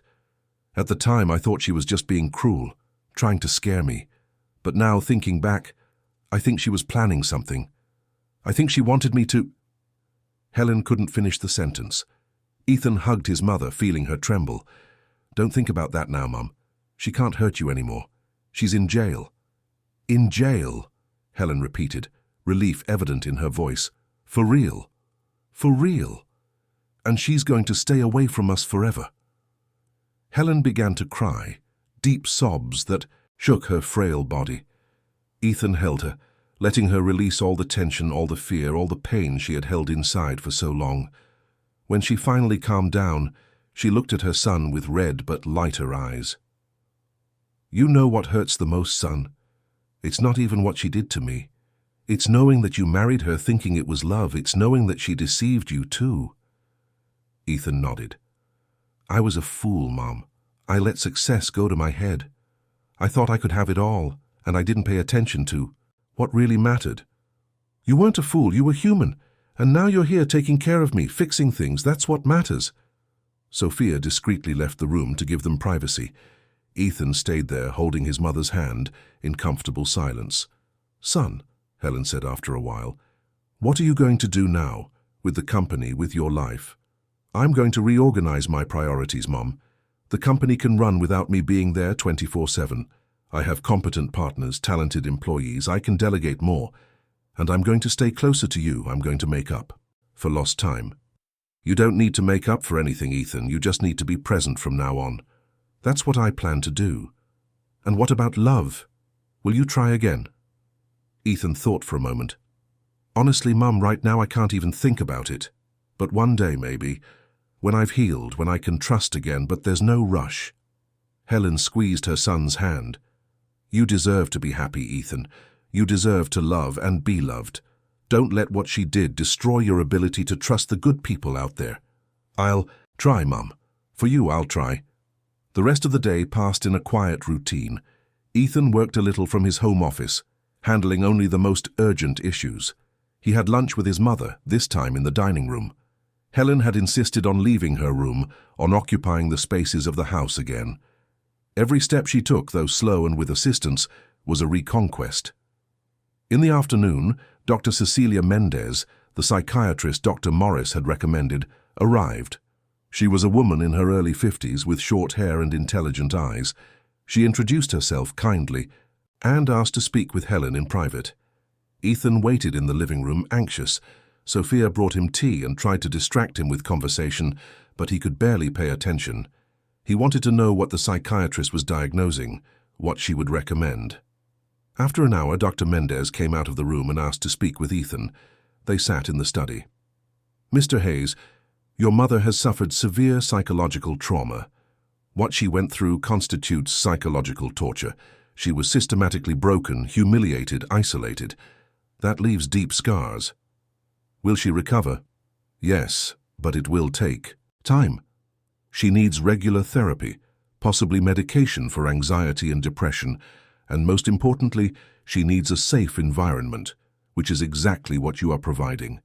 At the time, I thought she was just being cruel, trying to scare me. But now, thinking back, I think she was planning something. I think she wanted me to... Helen couldn't finish the sentence. Ethan hugged his mother, feeling her tremble. "Don't think about that now, Mum. She can't hurt you anymore. She's in jail." "In jail?" Helen repeated, relief evident in her voice. "For real? For real? And she's going to stay away from us forever." Helen began to cry, deep sobs that shook her frail body. Ethan held her, letting her release all the tension, all the fear, all the pain she had held inside for so long. When she finally calmed down, she looked at her son with red but lighter eyes. "You know what hurts the most, son. It's not even what she did to me. It's knowing that you married her thinking it was love. It's knowing that she deceived you too." Ethan nodded. "I was a fool, Mom. I let success go to my head. I thought I could have it all, and I didn't pay attention to what really mattered." "You weren't a fool, you were human. And now you're here taking care of me, fixing things. That's what matters." Sophia discreetly left the room to give them privacy. Ethan stayed there, holding his mother's hand, in comfortable silence. "Son," Helen said after a while, "what are you going to do now, with the company, with your life?" "I'm going to reorganize my priorities, Mom. The company can run without me being there 24/7. I have competent partners, talented employees. I can delegate more. And I'm going to stay closer to you. I'm going to make up for lost time." "You don't need to make up for anything, Ethan. You just need to be present from now on." "That's what I plan to do." "And what about love? Will you try again?" Ethan thought for a moment. "Honestly, Mum, right now I can't even think about it. But one day, maybe, when I've healed, when I can trust again, but there's no rush." Helen squeezed her son's hand. "You deserve to be happy, Ethan. You deserve to love and be loved. Don't let what she did destroy your ability to trust the good people out there." "I'll try, Mum. For you, I'll try." The rest of the day passed in a quiet routine. Ethan worked a little from his home office, handling only the most urgent issues. He had lunch with his mother, this time in the dining room. Helen had insisted on leaving her room, on occupying the spaces of the house again. Every step she took, though slow and with assistance, was a reconquest. In the afternoon, Dr. Cecilia Mendez, the psychiatrist Dr. Morris had recommended, arrived. She was a woman in her early 50s with short hair and intelligent eyes. She introduced herself kindly and asked to speak with Helen in private. Ethan waited in the living room, anxious. Sophia brought him tea and tried to distract him with conversation, but he could barely pay attention. He wanted to know what the psychiatrist was diagnosing, what she would recommend. After an hour, Dr. Mendez came out of the room and asked to speak with Ethan. They sat in the study. "Mr. Hayes, your mother has suffered severe psychological trauma. What she went through constitutes psychological torture. She was systematically broken, humiliated, isolated. That leaves deep scars. Will she recover? Yes, but it will take time. She needs regular therapy, possibly medication for anxiety and depression, and most importantly, she needs a safe environment, which is exactly what you are providing.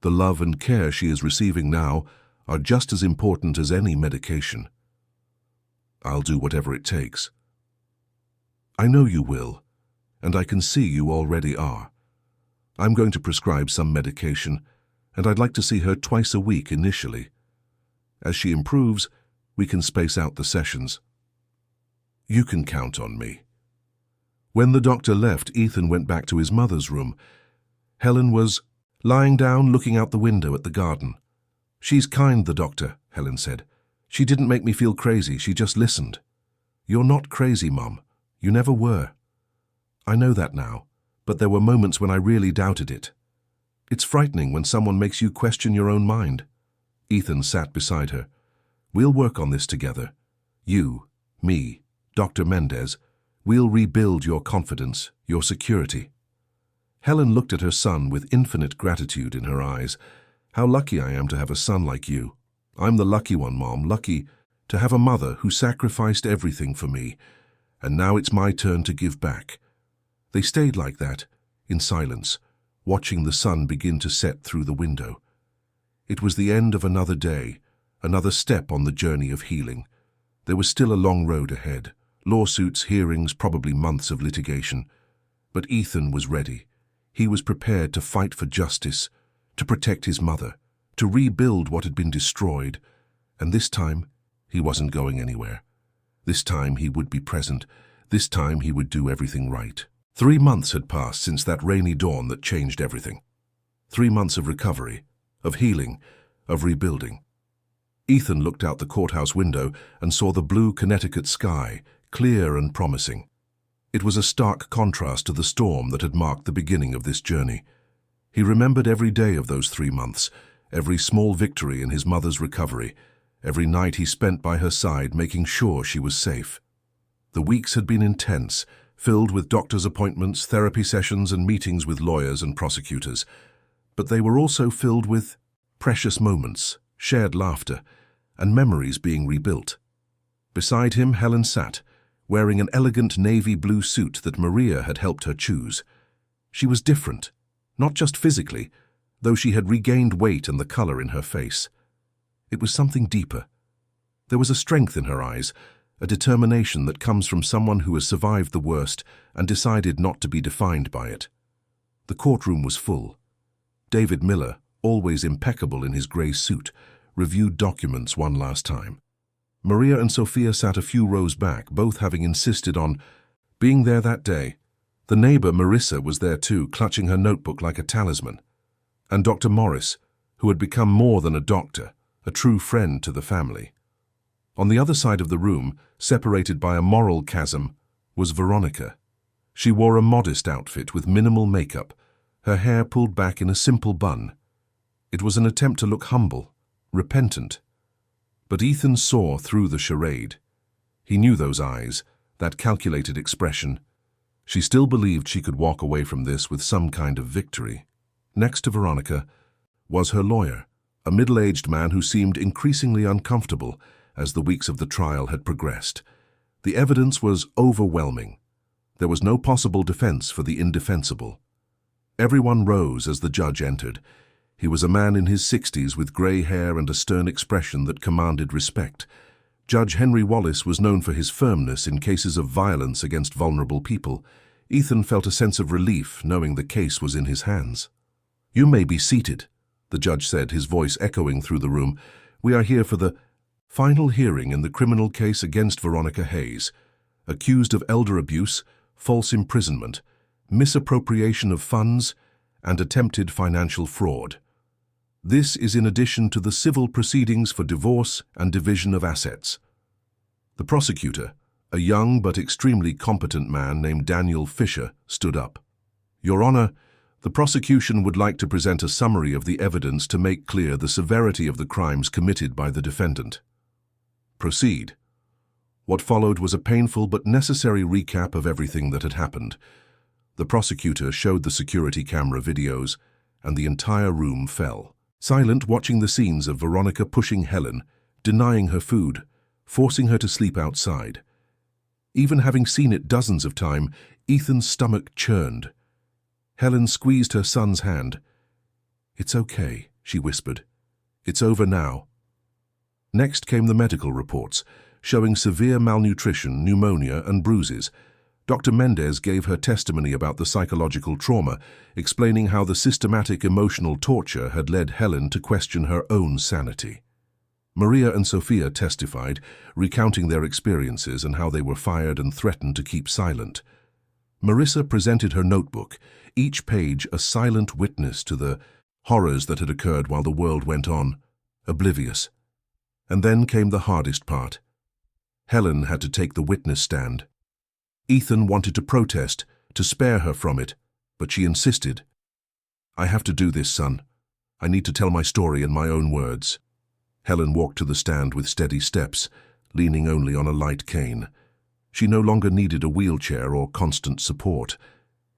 The love and care she is receiving now are just as important as any medication. I'll do whatever it takes. I know you will, and I can see you already are. I'm going to prescribe some medication, and I'd like to see her twice a week initially. As she improves, we can space out the sessions. You can count on me. When the doctor left, Ethan went back to his mother's room. Helen was lying down, looking out the window at the garden. "She's kind, the doctor," Helen said. "She didn't make me feel crazy, she just listened." "You're not crazy, Mum. You never were." "I know that now, but there were moments when I really doubted it. It's frightening when someone makes you question your own mind." Ethan sat beside her. "We'll work on this together. You, me, Dr. Mendez. We'll rebuild your confidence, your security." Helen looked at her son with infinite gratitude in her eyes. "How lucky I am to have a son like you. I'm the lucky one, Mom, lucky to have a mother who sacrificed everything for me, and now it's my turn to give back." They stayed like that, in silence, watching the sun begin to set through the window. It was the end of another day, another step on the journey of healing. There was still a long road ahead, lawsuits, hearings, probably months of litigation. But Ethan was ready. He was prepared to fight for justice, to protect his mother, to rebuild what had been destroyed. And this time, he wasn't going anywhere. This time he would be present. This time he would do everything right. 3 months had passed since that rainy dawn that changed everything. 3 months of recovery, of healing, of rebuilding. Ethan looked out the courthouse window and saw the blue Connecticut sky, clear and promising. It was a stark contrast to the storm that had marked the beginning of this journey. He remembered every day of those 3 months, every small victory in his mother's recovery, every night he spent by her side making sure she was safe. The weeks had been intense, filled with doctor's appointments, therapy sessions, and meetings with lawyers and prosecutors. But they were also filled with precious moments, shared laughter, and memories being rebuilt. Beside him, Helen sat, wearing an elegant navy blue suit that Maria had helped her choose. She was different, not just physically, though she had regained weight and the color in her face. It was something deeper. There was a strength in her eyes, a determination that comes from someone who has survived the worst and decided not to be defined by it. The courtroom was full. David Miller, always impeccable in his grey suit, reviewed documents one last time. Maria and Sophia sat a few rows back, both having insisted on being there that day. The neighbor, Marissa, was there too, clutching her notebook like a talisman. And Dr. Morris, who had become more than a doctor, a true friend to the family. On the other side of the room, separated by a moral chasm, was Veronica. She wore a modest outfit with minimal makeup, her hair pulled back in a simple bun. It was an attempt to look humble, repentant. But Ethan saw through the charade. He knew those eyes, that calculated expression. She still believed she could walk away from this with some kind of victory. Next to Veronica was her lawyer, a middle-aged man who seemed increasingly uncomfortable as the weeks of the trial had progressed. The evidence was overwhelming. There was no possible defense for the indefensible. Everyone rose as the judge entered. He was a man in his 60s with grey hair and a stern expression that commanded respect. Judge Henry Wallace was known for his firmness in cases of violence against vulnerable people. Ethan felt a sense of relief knowing the case was in his hands. "You may be seated," the judge said, his voice echoing through the room. "We are here for the final hearing in the criminal case against Veronica Hayes, accused of elder abuse, false imprisonment, misappropriation of funds, and attempted financial fraud. This is in addition to the civil proceedings for divorce and division of assets." The prosecutor, a young but extremely competent man named Daniel Fisher, stood up. "Your Honor, the prosecution would like to present a summary of the evidence to make clear the severity of the crimes committed by the defendant." "Proceed." What followed was a painful but necessary recap of everything that had happened. The prosecutor showed the security camera videos, and the entire room fell. Silent, watching the scenes of Veronica pushing Helen, denying her food, forcing her to sleep outside. Even having seen it dozens of times, Ethan's stomach churned. Helen squeezed her son's hand. "It's okay," she whispered. "It's over now." Next came the medical reports, showing severe malnutrition, pneumonia, and bruises. Dr. Mendez gave her testimony about the psychological trauma, explaining how the systematic emotional torture had led Helen to question her own sanity. Maria and Sophia testified, recounting their experiences and how they were fired and threatened to keep silent. Marissa presented her notebook, each page a silent witness to the horrors that had occurred while the world went on, oblivious. And then came the hardest part. Helen had to take the witness stand. Ethan wanted to protest, to spare her from it, but she insisted. "I have to do this, son. I need to tell my story in my own words." Helen walked to the stand with steady steps, leaning only on a light cane. She no longer needed a wheelchair or constant support.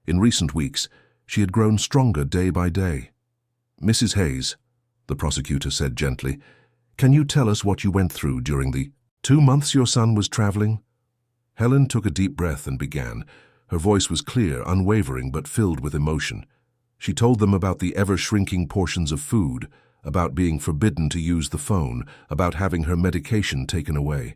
In recent weeks, she had grown stronger day by day. "Mrs. Hayes," the prosecutor said gently, "can you tell us what you went through during the 2 months your son was traveling?" Helen took a deep breath and began. Her voice was clear, unwavering, but filled with emotion. She told them about the ever-shrinking portions of food, about being forbidden to use the phone, about having her medication taken away.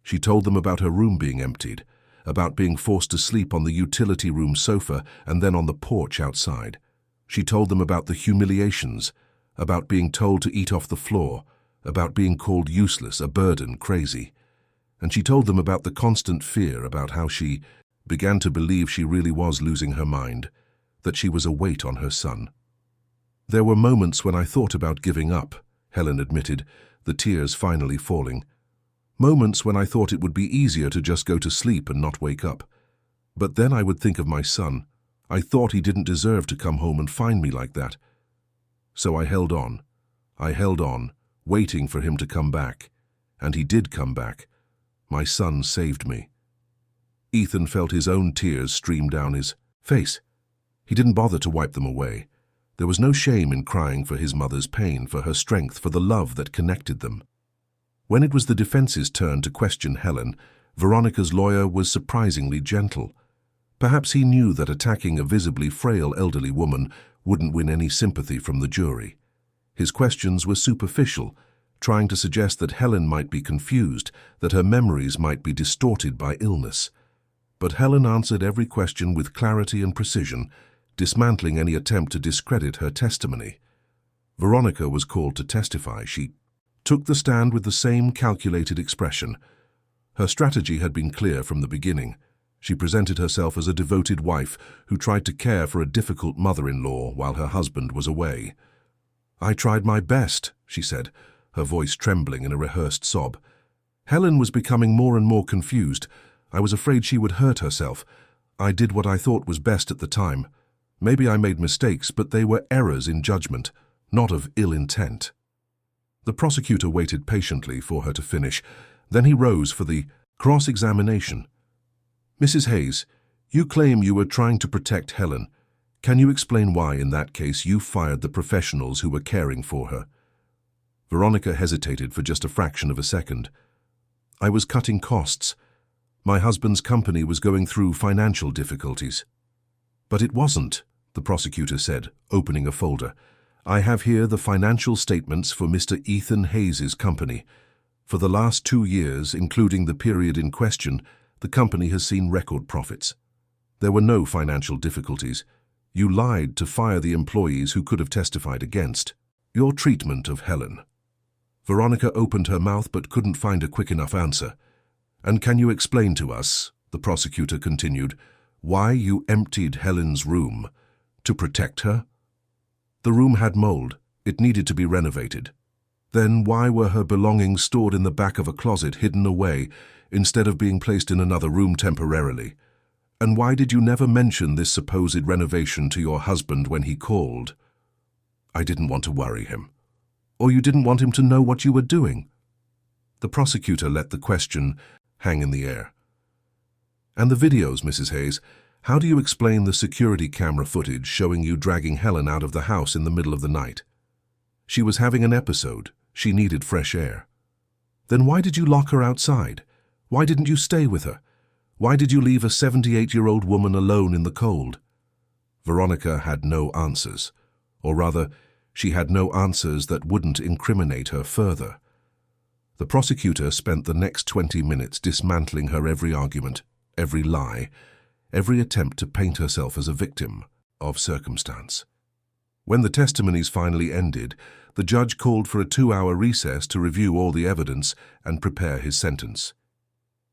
She told them about her room being emptied, about being forced to sleep on the utility room sofa and then on the porch outside. She told them about the humiliations, about being told to eat off the floor, about being called useless, a burden, crazy. And she told them about the constant fear, about how she began to believe she really was losing her mind, that she was a weight on her son. "There were moments when I thought about giving up," Helen admitted, the tears finally falling. "Moments when I thought it would be easier to just go to sleep and not wake up. But then I would think of my son. I thought he didn't deserve to come home and find me like that. So I held on. I held on, waiting for him to come back. And he did come back. My son saved me." Ethan felt his own tears stream down his face. He didn't bother to wipe them away. There was no shame in crying for his mother's pain, for her strength, for the love that connected them. When it was the defense's turn to question Helen, Veronica's lawyer was surprisingly gentle. Perhaps he knew that attacking a visibly frail elderly woman wouldn't win any sympathy from the jury. His questions were superficial, trying to suggest that Helen might be confused, that her memories might be distorted by illness. But Helen answered every question with clarity and precision, dismantling any attempt to discredit her testimony. Veronica was called to testify. She took the stand with the same calculated expression. Her strategy had been clear from the beginning. She presented herself as a devoted wife who tried to care for a difficult mother-in-law while her husband was away. "I tried my best," she said, her voice trembling in a rehearsed sob. Helen was becoming more and more confused. "I was afraid she would hurt herself. I did what I thought was best at the time. Maybe I made mistakes, but they were errors in judgment, not of ill intent." The prosecutor waited patiently for her to finish. Then he rose for the cross-examination. "Mrs. Hayes, you claim you were trying to protect Helen. Can you explain why, in that case, you fired the professionals who were caring for her?" Veronica hesitated for just a fraction of a second. "I was cutting costs. My husband's company was going through financial difficulties." "But it wasn't," the prosecutor said, opening a folder. "I have here the financial statements for Mr. Ethan Hayes's company. For the last 2 years, including the period in question, the company has seen record profits. There were no financial difficulties. You lied to fire the employees who could have testified against your treatment of Helen." Veronica opened her mouth but couldn't find a quick enough answer. "And can you explain to us," the prosecutor continued, "why you emptied Helen's room? To protect her? The room had mold. It needed to be renovated. Then why were her belongings stored in the back of a closet hidden away instead of being placed in another room temporarily? And why did you never mention this supposed renovation to your husband when he called?" "I didn't want to worry him." "Or you didn't want him to know what you were doing?" The prosecutor let the question hang in the air. "And the videos, Mrs. Hayes, how do you explain the security camera footage showing you dragging Helen out of the house in the middle of the night? She was having an episode. She needed fresh air." Then why did you lock her outside? Why didn't you stay with her? Why did you leave a 78-year-old woman alone in the cold? Veronica had no answers, or rather, she had no answers that wouldn't incriminate her further. The prosecutor spent the next 20 minutes dismantling her every argument, every lie, every attempt to paint herself as a victim of circumstance. When the testimonies finally ended, the judge called for a 2-hour recess to review all the evidence and prepare his sentence.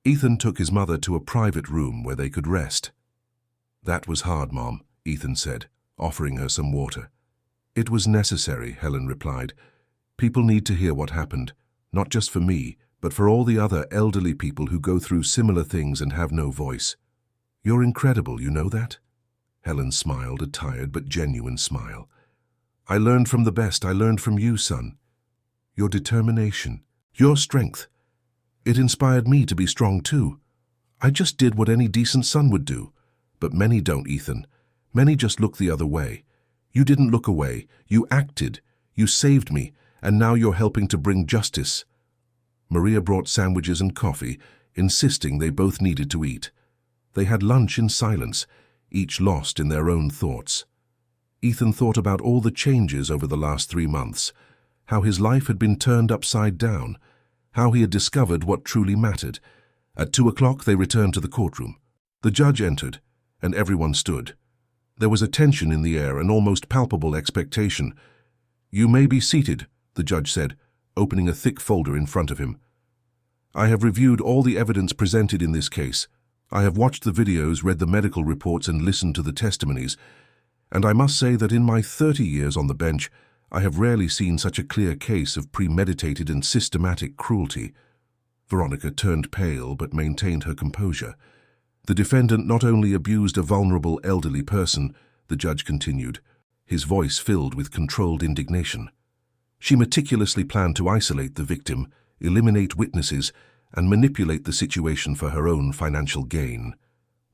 Ethan took his mother to a private room where they could rest. "That was hard, Mom," Ethan said, offering her some water. "It was necessary," Helen replied. "People need to hear what happened, not just for me, but for all the other elderly people who go through similar things and have no voice. You're incredible, you know that?" Helen smiled, a tired but genuine smile. "I learned from the best. I learned from you, son. Your determination, your strength. It inspired me to be strong too. I just did what any decent son would do. But many don't, Ethan. Many just look the other way. You didn't look away. You acted. You saved me, and now you're helping to bring justice." Maria brought sandwiches and coffee, insisting they both needed to eat. They had lunch in silence, each lost in their own thoughts. Ethan thought about all the changes over the last 3 months, how his life had been turned upside down, how he had discovered what truly mattered. At 2 o'clock they returned to the courtroom. The judge entered, and everyone stood. There was a tension in the air, an almost palpable expectation. "You may be seated," the judge said, opening a thick folder in front of him. "I have reviewed all the evidence presented in this case. I have watched the videos, read the medical reports, and listened to the testimonies. And I must say that in my 30 years on the bench, I have rarely seen such a clear case of premeditated and systematic cruelty." Veronica turned pale but maintained her composure. "The defendant not only abused a vulnerable elderly person," the judge continued, his voice filled with controlled indignation. "She meticulously planned to isolate the victim, eliminate witnesses, and manipulate the situation for her own financial gain.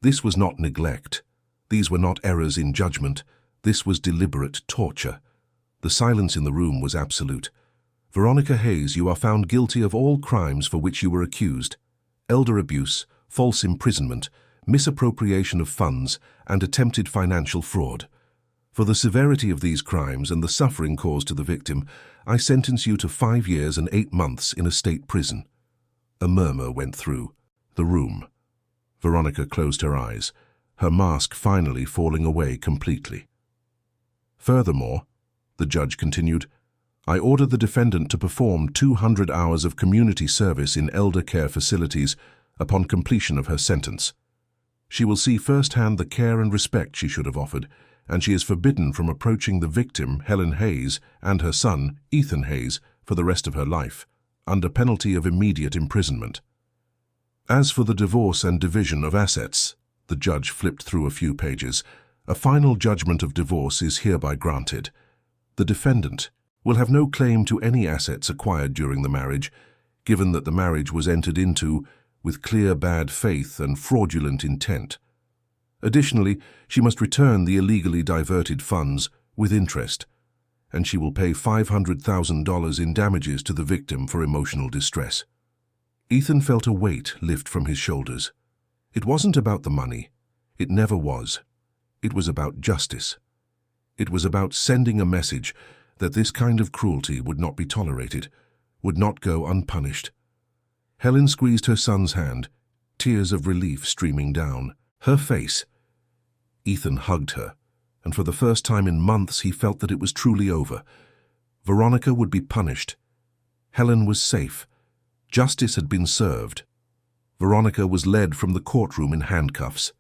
This was not neglect. These were not errors in judgment. This was deliberate torture." The silence in the room was absolute. "Veronica Hayes, you are found guilty of all crimes for which you were accused: elder abuse, false imprisonment, misappropriation of funds, and attempted financial fraud. For the severity of these crimes and the suffering caused to the victim, I sentence you to 5 years and 8 months in a state prison." A murmur went through the room. Veronica closed her eyes, her mask finally falling away completely. "Furthermore," the judge continued, "I order the defendant to perform 200 hours of community service in elder care facilities upon completion of her sentence. She will see firsthand the care and respect she should have offered, and she is forbidden from approaching the victim, Helen Hayes, and her son, Ethan Hayes, for the rest of her life, under penalty of immediate imprisonment. As for the divorce and division of assets," the judge flipped through a few pages, "a final judgment of divorce is hereby granted. The defendant will have no claim to any assets acquired during the marriage, given that the marriage was entered into with clear bad faith and fraudulent intent. Additionally, she must return the illegally diverted funds with interest, and she will pay $500,000 in damages to the victim for emotional distress." Ethan felt a weight lift from his shoulders. It wasn't about the money. It never was. It was about justice. It was about sending a message that this kind of cruelty would not be tolerated, would not go unpunished. Helen squeezed her son's hand, tears of relief streaming down her face. Ethan hugged her, and for the first time in months he felt that it was truly over. Veronica would be punished. Helen was safe. Justice had been served. Veronica was led from the courtroom in handcuffs.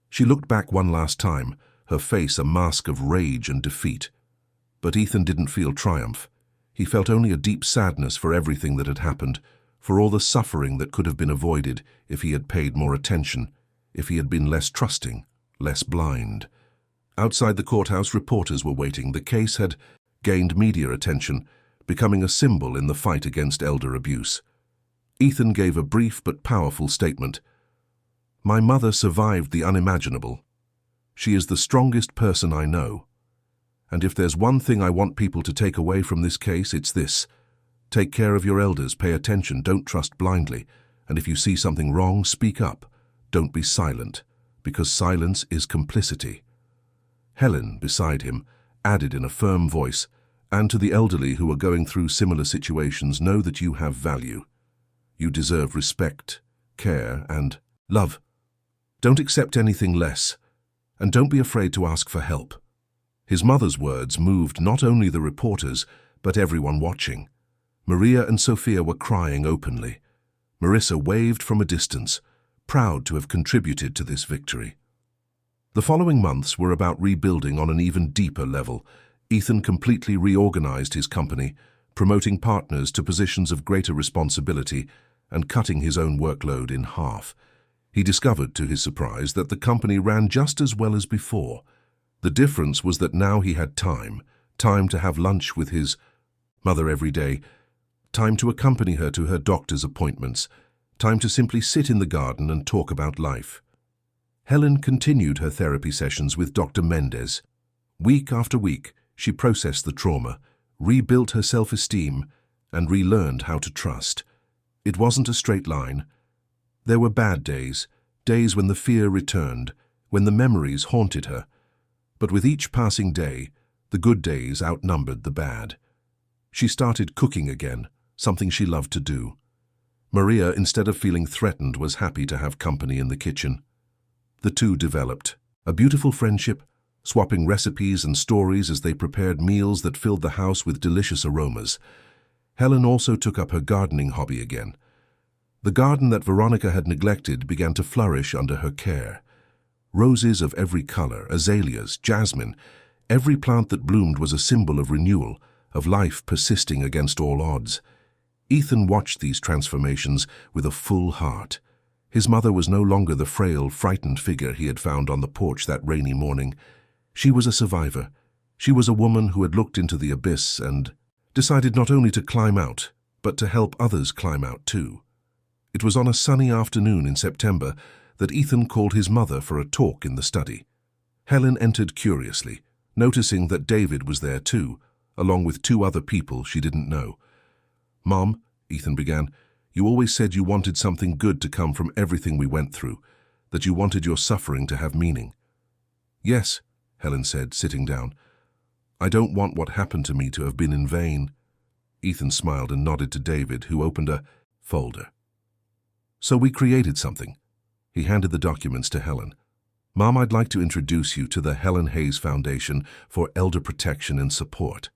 She looked back one last time, her face a mask of rage and defeat. But Ethan didn't feel triumph. He felt only a deep sadness for everything that had happened, for all the suffering that could have been avoided if he had paid more attention, if he had been less trusting, less blind. Outside the courthouse, reporters were waiting. The case had gained media attention, becoming a symbol in the fight against elder abuse. Ethan gave a brief but powerful statement. "My mother survived the unimaginable. She is the strongest person I know. And if there's one thing I want people to take away from this case, it's this: Take care of your elders, pay attention, don't trust blindly, and if you see something wrong, speak up. Don't be silent, because silence is complicity. Helen, beside him, added in a firm voice, and to the elderly who are going through similar situations, know that you have value. You deserve respect, care, and love. Don't accept anything less, and don't be afraid to ask for help. His mother's words moved not only the reporters, but everyone watching. Maria and Sophia were crying openly. Marissa waved from a distance, proud to have contributed to this victory. The following months were about rebuilding on an even deeper level. Ethan completely reorganized his company, promoting partners to positions of greater responsibility and cutting his own workload in half. He discovered, to his surprise, that the company ran just as well as before. The difference was that now he had time to have lunch with his mother every day, time to accompany her to her doctor's appointments, time to simply sit in the garden and talk about life. Helen continued her therapy sessions with Dr. Mendez. Week after week, she processed the trauma, rebuilt her self-esteem, and relearned how to trust. It wasn't a straight line. There were bad days, days when the fear returned, when the memories haunted her. But with each passing day, the good days outnumbered the bad. She started cooking again, something she loved to do. Maria, instead of feeling threatened, was happy to have company in the kitchen. The two developed a beautiful friendship, swapping recipes and stories as they prepared meals that filled the house with delicious aromas. Helen also took up her gardening hobby again. The garden that Veronica had neglected began to flourish under her care. Roses of every color, azaleas, jasmine, every plant that bloomed was a symbol of renewal, of life persisting against all odds. Ethan watched these transformations with a full heart. His mother was no longer the frail, frightened figure he had found on the porch that rainy morning. She was a survivor. She was a woman who had looked into the abyss and decided not only to climb out, but to help others climb out too. It was on a sunny afternoon in September that Ethan called his mother for a talk in the study. Helen entered curiously, noticing that David was there too, along with two other people she didn't know. "Mom," Ethan began, "you always said you wanted something good to come from everything we went through, that you wanted your suffering to have meaning." "Yes," Helen said, sitting down. "I don't want what happened to me to have been in vain." Ethan smiled and nodded to David, who opened a folder. "So we created something." He handed the documents to Helen. "Mom, I'd like to introduce you to the Helen Hayes Foundation for Elder Protection and Support."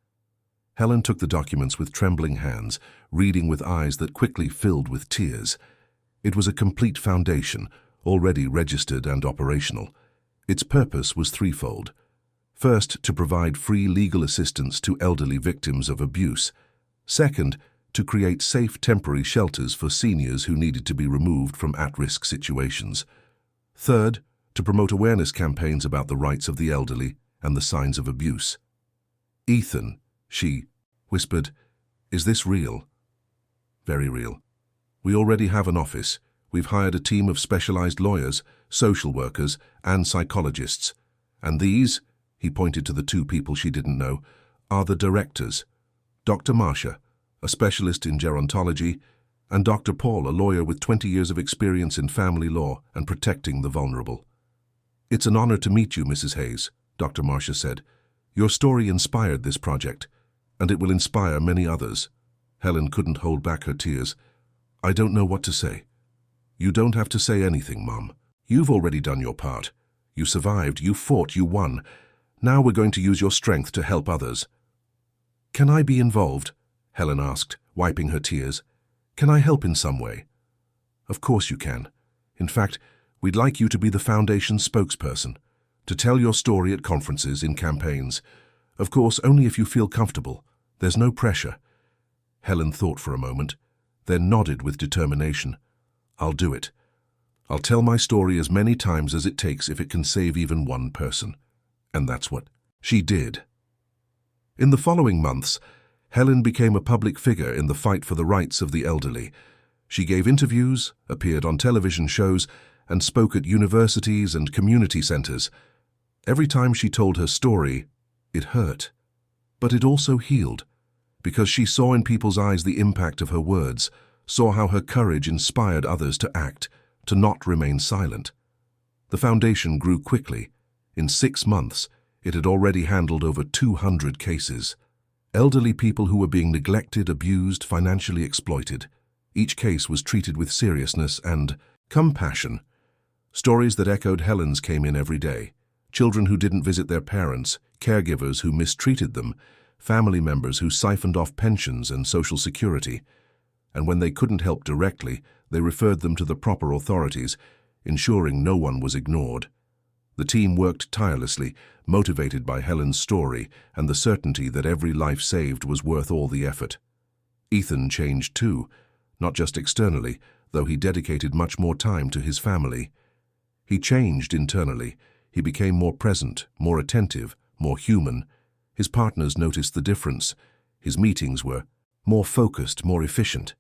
Helen took the documents with trembling hands, reading with eyes that quickly filled with tears. It was a complete foundation, already registered and operational. Its purpose was threefold. First, to provide free legal assistance to elderly victims of abuse. Second, to create safe temporary shelters for seniors who needed to be removed from at-risk situations. Third, to promote awareness campaigns about the rights of the elderly and the signs of abuse. "Ethan," she whispered, "is this real?" "Very real. We already have an office. We've hired a team of specialized lawyers, social workers, and psychologists. And these," he pointed to the two people she didn't know, "are the directors. Dr. Marcia, a specialist in gerontology, and Dr. Paul, a lawyer with 20 years of experience in family law and protecting the vulnerable." "It's an honor to meet you, Mrs. Hayes," Dr. Marcia said. "Your story inspired this project, and it will inspire many others." Helen couldn't hold back her tears. "I don't know what to say." "You don't have to say anything, Mom. You've already done your part. You survived, you fought, you won. Now we're going to use your strength to help others." "Can I be involved?" Helen asked, wiping her tears. "Can I help in some way?" "Of course you can. In fact, we'd like you to be the Foundation's spokesperson, to tell your story at conferences, in campaigns. Of course, only if you feel comfortable. There's no pressure." Helen thought for a moment, then nodded with determination. "I'll do it. I'll tell my story as many times as it takes if it can save even one person." And that's what she did. In the following months, Helen became a public figure in the fight for the rights of the elderly. She gave interviews, appeared on television shows, and spoke at universities and community centers. Every time she told her story, it hurt, but it also healed. because she saw in people's eyes the impact of her words, saw how her courage inspired others to act, to not remain silent. The foundation grew quickly. In 6 months, it had already handled over 200 cases. Elderly people who were being neglected, abused, financially exploited. Each case was treated with seriousness and compassion. Stories that echoed Helen's came in every day. Children who didn't visit their parents, caregivers who mistreated them, family members who siphoned off pensions and social security. And when they couldn't help directly, they referred them to the proper authorities, ensuring no one was ignored. The team worked tirelessly, motivated by Helen's story and the certainty that every life saved was worth all the effort. Ethan changed too, not just externally, though he dedicated much more time to his family. He changed internally. He became more present, more attentive, more human. His partners noticed the difference. His meetings were more focused, more efficient.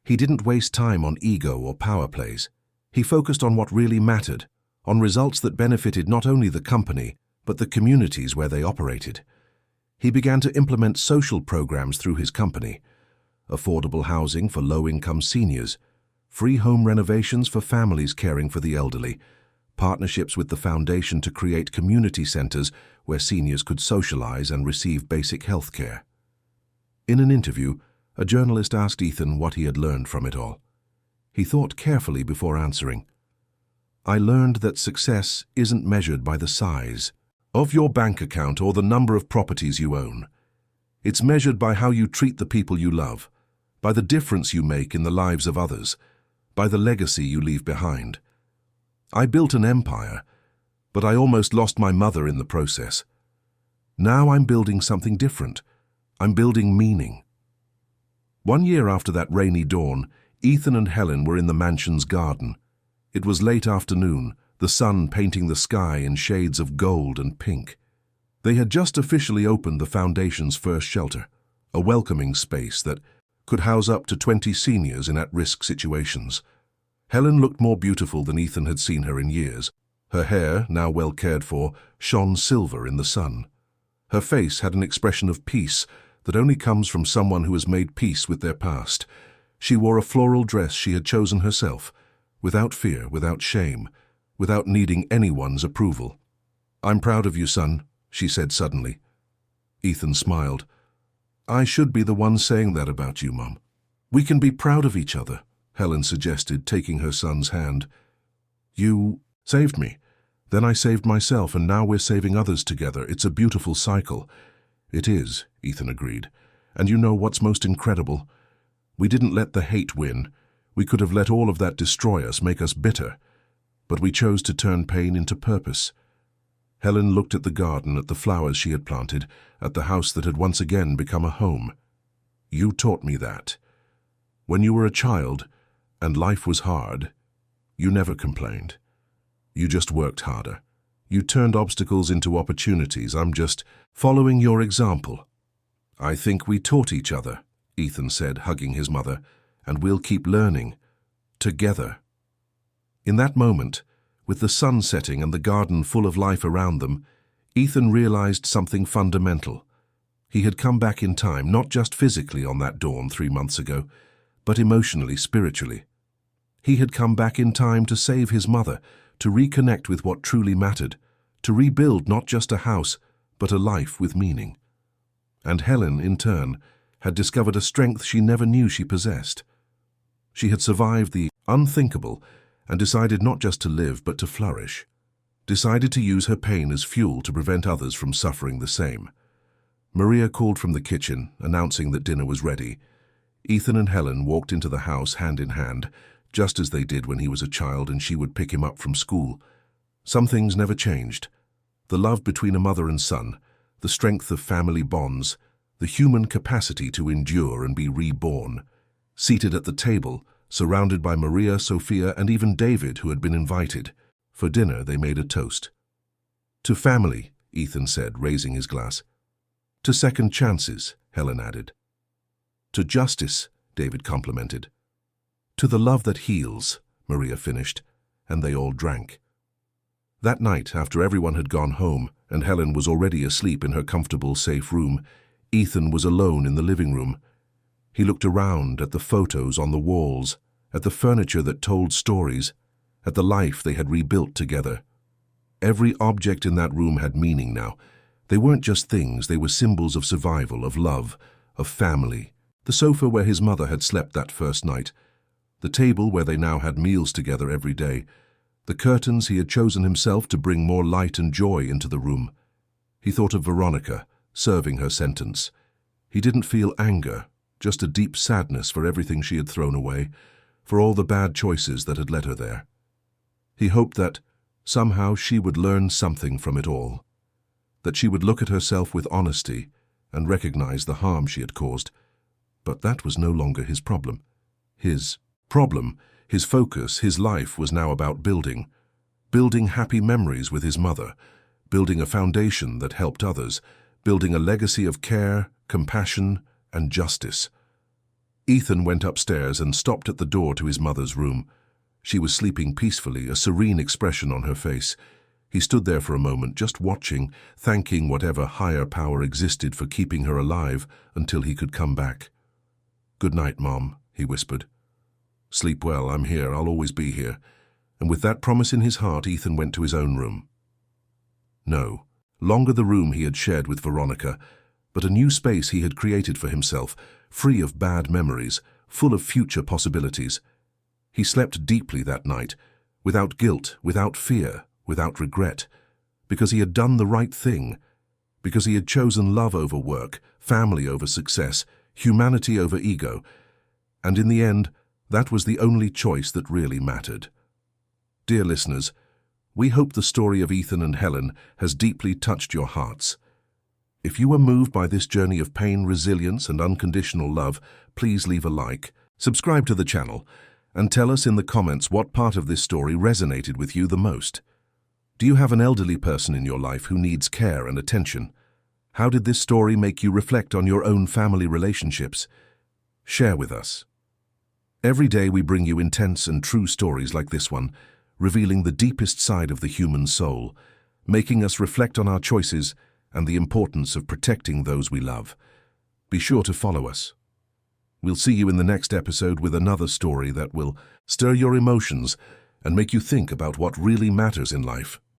He didn't waste time on ego or power plays. He focused on what really mattered, on results that benefited not only the company, but the communities where they operated. He began to implement social programs through his company: affordable housing for low-income seniors, free home renovations for families caring for the elderly, partnerships with the foundation to create community centers where seniors could socialize and receive basic health care. In an interview, a journalist asked Ethan what he had learned from it all. He thought carefully before answering. "I learned that success isn't measured by the size of your bank account or the number of properties you own. It's measured by how you treat the people you love, by the difference you make in the lives of others, by the legacy you leave behind. I built an empire, but I almost lost my mother in the process. Now I'm building something different. I'm building meaning." 1 year after that rainy dawn, Ethan and Helen were in the mansion's garden. It was late afternoon, the sun painting the sky in shades of gold and pink. They had just officially opened the foundation's first shelter, a welcoming space that could house up to 20 seniors in at-risk situations. Helen looked more beautiful than Ethan had seen her in years. Her hair, now well cared for, shone silver in the sun. Her face had an expression of peace that only comes from someone who has made peace with their past. She wore a floral dress she had chosen herself, without fear, without shame, without needing anyone's approval. "I'm proud of you, son," she said suddenly. Ethan smiled. "I should be the one saying that about you, Mum." "We can be proud of each other," Helen suggested, taking her son's hand. "You saved me. Then I saved myself, and now we're saving others together. It's a beautiful cycle." "It is," Ethan agreed. "And you know what's most incredible? We didn't let the hate win. We could have let all of that destroy us, make us bitter. But we chose to turn pain into purpose." Helen looked at the garden, at the flowers she had planted, at the house that had once again become a home. "You taught me that. When you were a child, and life was hard, you never complained. You just worked harder. You turned obstacles into opportunities. I'm just following your example." "I think we taught each other," Ethan said, hugging his mother, "and we'll keep learning. Together." In that moment, with the sun setting and the garden full of life around them, Ethan realized something fundamental. He had come back in time, not just physically on that dawn 3 months ago, but emotionally, spiritually. He had come back in time to save his mother, to reconnect with what truly mattered, to rebuild not just a house, but a life with meaning. And Helen, in turn, had discovered a strength she never knew she possessed. She had survived the unthinkable and decided not just to live, but to flourish. Decided to use her pain as fuel to prevent others from suffering the same. Maria called from the kitchen, announcing that dinner was ready. Ethan and Helen walked into the house hand in hand, just as they did when he was a child and she would pick him up from school. Some things never changed. The love between a mother and son, the strength of family bonds, the human capacity to endure and be reborn. Seated at the table, surrounded by Maria, Sophia, and even David, who had been invited. For dinner, they made a toast. "To family," Ethan said, raising his glass. "To second chances," Helen added. "To justice," David complimented. "To the love that heals," Maria finished, and they all drank. That night, after everyone had gone home and Helen was already asleep in her comfortable, safe room, Ethan was alone in the living room. He looked around at the photos on the walls, at the furniture that told stories, at the life they had rebuilt together. Every object in that room had meaning now. They weren't just things, they were symbols of survival, of love, of family. The sofa where his mother had slept that first night, the table where they now had meals together every day, the curtains he had chosen himself to bring more light and joy into the room. He thought of Veronica, serving her sentence. He didn't feel anger, just a deep sadness for everything she had thrown away, for all the bad choices that had led her there. He hoped that, somehow, she would learn something from it all, that she would look at herself with honesty and recognize the harm she had caused. But that was no longer his problem. His problem, his focus, his life was now about building happy memories with his mother, building a foundation that helped others, building a legacy of care, compassion, and justice. Ethan went upstairs and stopped at the door to his mother's room. She was sleeping peacefully, a serene expression on her face. He stood there for a moment, just watching, thanking whatever higher power existed for keeping her alive until he could come back. "Good night, Mom," he whispered. "Sleep well, I'm here, I'll always be here." And with that promise in his heart, Ethan went to his own room. No longer the room he had shared with Veronica, but a new space he had created for himself, free of bad memories, full of future possibilities. He slept deeply that night, without guilt, without fear, without regret, because he had done the right thing, because he had chosen love over work, family over success, humanity over ego, and in the end, that was the only choice that really mattered. Dear listeners, we hope the story of Ethan and Helen has deeply touched your hearts. If you were moved by this journey of pain, resilience, and unconditional love, please leave a like, subscribe to the channel, and tell us in the comments what part of this story resonated with you the most. Do you have an elderly person in your life who needs care and attention? How did this story make you reflect on your own family relationships? Share with us. Every day we bring you intense and true stories like this one, revealing the deepest side of the human soul, making us reflect on our choices and the importance of protecting those we love. Be sure to follow us. We'll see you in the next episode with another story that will stir your emotions and make you think about what really matters in life.